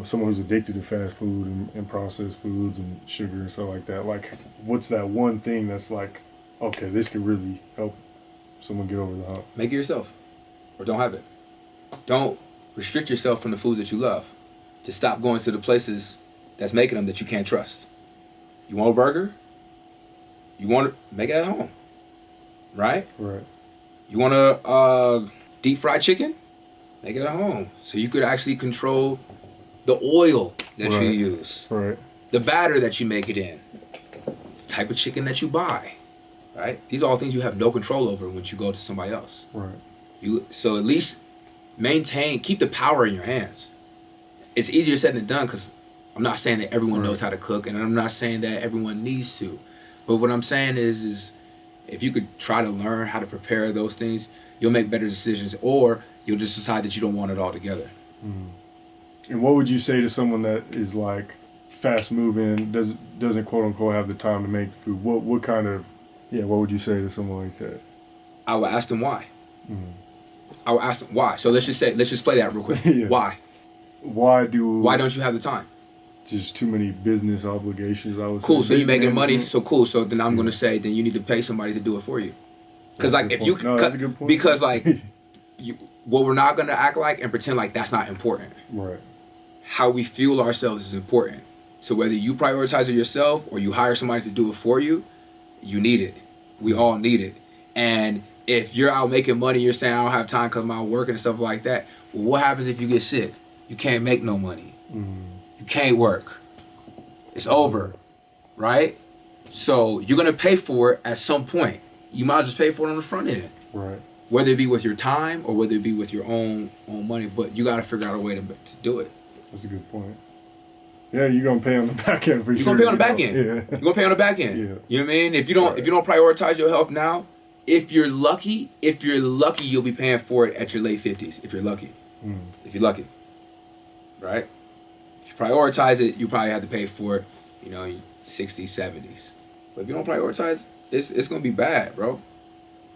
someone who's addicted to fast food and processed foods and sugar and stuff like that? Like, what's that one thing that's like, okay, this could really help someone get over the hump? Make it yourself, or don't have it. Don't restrict yourself from the foods that you love. Just stop going to the places that's making them that you can't trust. You want a burger? You want to make it at home, right? Right. You want a deep fried chicken? Make it at home, so you could actually control the oil that you use, right? The batter that you make it in, the type of chicken that you buy, right? These are all things you have no control over when you go to somebody else. Right. So at least keep the power in your hands. It's easier said than done, because I'm not saying that everyone knows how to cook, and I'm not saying that everyone needs to. But what I'm saying is if you could try to learn how to prepare those things, you'll make better decisions, or you'll just decide that you don't want it all together. And what would you say to someone that is like fast moving, doesn't quote unquote have the time to make food? What would you say to someone like that? I would ask them why. I would ask them why. So let's just play that real quick. Yeah. Why? Why don't you have the time? Just too many business obligations, I would say. Cool, so you're making money, so cool. So then I'm going to say, then you need to pay somebody to do it for you. Because that's a good point. Because what we're not going to act like and pretend like that's not important. Right. How we fuel ourselves is important. So whether you prioritize it yourself or you hire somebody to do it for you, you need it. We all need it. And if you're out making money, you're saying, I don't have time because I'm out working and stuff like that. Well, what happens if you get sick? You can't make no money. You can't work. It's over, right? So you're going to pay for it at some point. You might just pay for it on the front end. Right. whether it be with your time or whether it be with your own money. But you got to figure out a way to do it. That's a good point. Yeah, you're gonna pay on the back end for sure. You're gonna pay on the back end. Yeah. You're gonna pay on the back end. Yeah. You know what I mean? If you don't prioritize your health now, if you're lucky, you'll be paying for it at your late 50s. If you're lucky. If you're lucky. Right? If you prioritize it, you probably have to pay for it, 60s, 70s. But if you don't prioritize, it's gonna be bad, bro.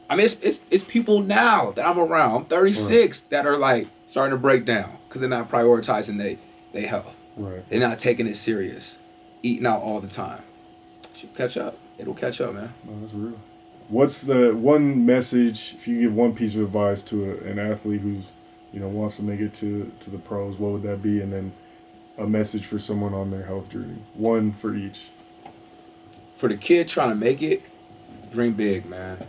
I mean, it's people now that I'm around. I'm 36 that are like starting to break down because they're not prioritizing their health. Right. They're not taking it serious, eating out all the time. It should catch up. It'll catch up, man. No, that's real. What's the one message, if you give one piece of advice to an athlete who's, wants to make it to the pros, what would that be? And then a message for someone on their health journey. One for each. For the kid trying to make it, dream big, man.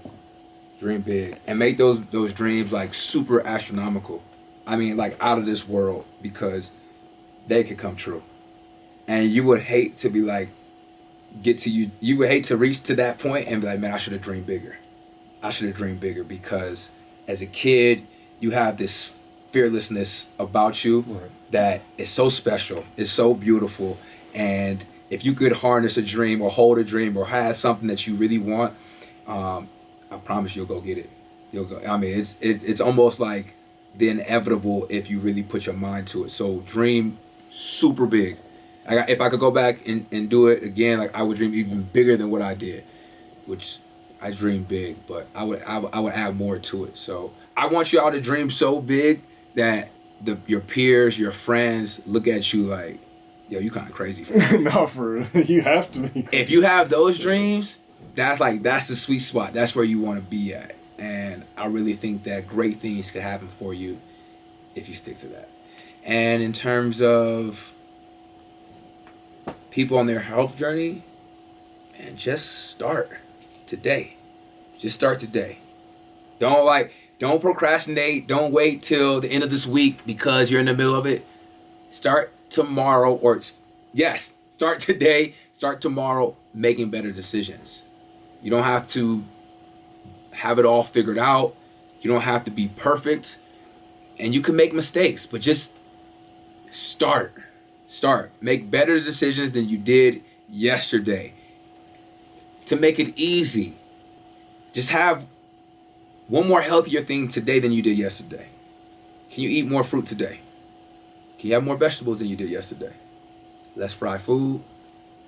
Dream big. And make those dreams like super astronomical. I mean, like out of this world, because they could come true. And you would hate to be like, you would hate to reach to that point and be like, man, I should have dreamed bigger. I should have dreamed bigger, because as a kid, you have this fearlessness about you that is so special. It's so beautiful. And if you could harness a dream or hold a dream or have something that you really want, I promise you'll go get it. You'll go. I mean, it's almost like the inevitable if you really put your mind to it. So dream super big. If I could go back and do it again, like I would dream even bigger than what I did, which I dreamed big, but I would add more to it. So I want you all to dream so big that your peers, your friends look at you like, yo, you kind of crazy for that. No, you have to be. If you have those dreams, that's the sweet spot. That's where you want to be at. And I really think that great things could happen for you if you stick to that. And in terms of people on their health journey, and just start today. Just start today. Don't procrastinate. Don't wait till the end of this week because you're in the middle of it. Start tomorrow, start today, start tomorrow, making better decisions. You don't have to have it all figured out. You don't have to be perfect. And you can make mistakes, but just start. Make better decisions than you did yesterday. To make it easy, just have one more healthier thing today than you did yesterday. Can you eat more fruit today? Can you have more vegetables than you did yesterday? Less fried food,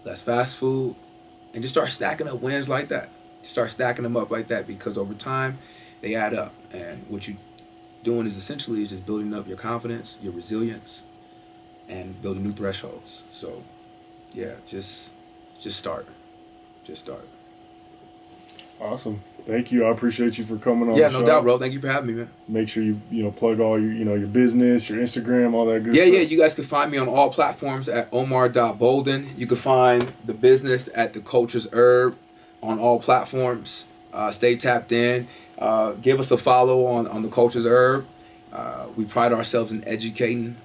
less fast food, and just start stacking up wins like that. Just start stacking them up like that, because over time, they add up. And what you're doing is essentially just building up your confidence, your resilience, and building new thresholds. So, yeah, just start. Just start. Awesome. Thank you. I appreciate you for coming on Yeah, the show. no doubt, bro. Thank you for having me, man. Make sure you plug all your your business, your Instagram, all that good stuff. Yeah. You guys can find me on all platforms at omar.bolden. You can find the business at The Culture's Herb on all platforms. Stay tapped in. Give us a follow on The Culture's Herb. We pride ourselves in educating,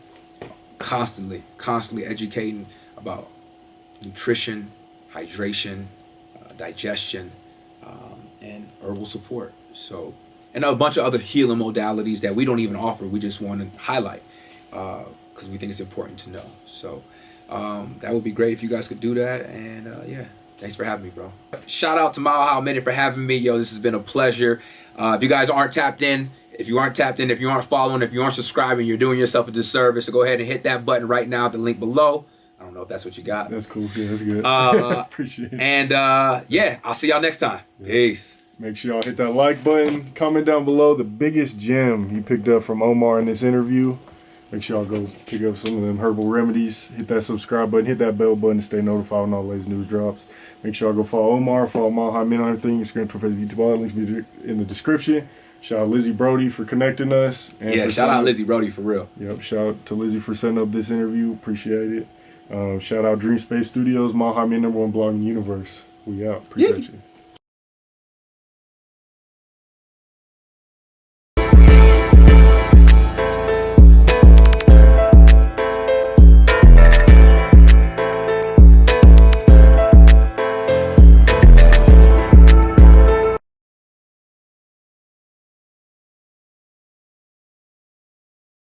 constantly educating about nutrition, hydration, digestion, and herbal support. So, and a bunch of other healing modalities that we don't even offer. We just want to highlight because we think it's important to know. So that would be great if you guys could do that. And yeah, thanks for having me, bro. Shout out to Mile High Minute for having me. Yo, this has been a pleasure. If you guys aren't tapped in, if you aren't following, if you aren't subscribing, you're doing yourself a disservice. So go ahead and hit that button right now at the link below. I don't know if that's what you got. That's cool. Yeah, that's good. Appreciate it. And yeah, I'll see y'all next time. Yeah. Peace. Make sure y'all hit that like button. Comment down below the biggest gem you picked up from Omar in this interview. Make sure y'all go pick up some of them herbal remedies. Hit that subscribe button. Hit that bell button to stay notified when all the latest news drops. Make sure y'all go follow Omar. Follow Mile High Minute on everything. Instagram, Twitter, Facebook, YouTube. All that links will be in the description. Shout out Lizzie Brody for connecting us. And yeah, shout out Lizzie Brody for real. Yep, shout out to Lizzie for setting up this interview. Appreciate it. Shout out Dream Space Studios, Mile High Minute, #1 blog in the universe. We out. Appreciate you.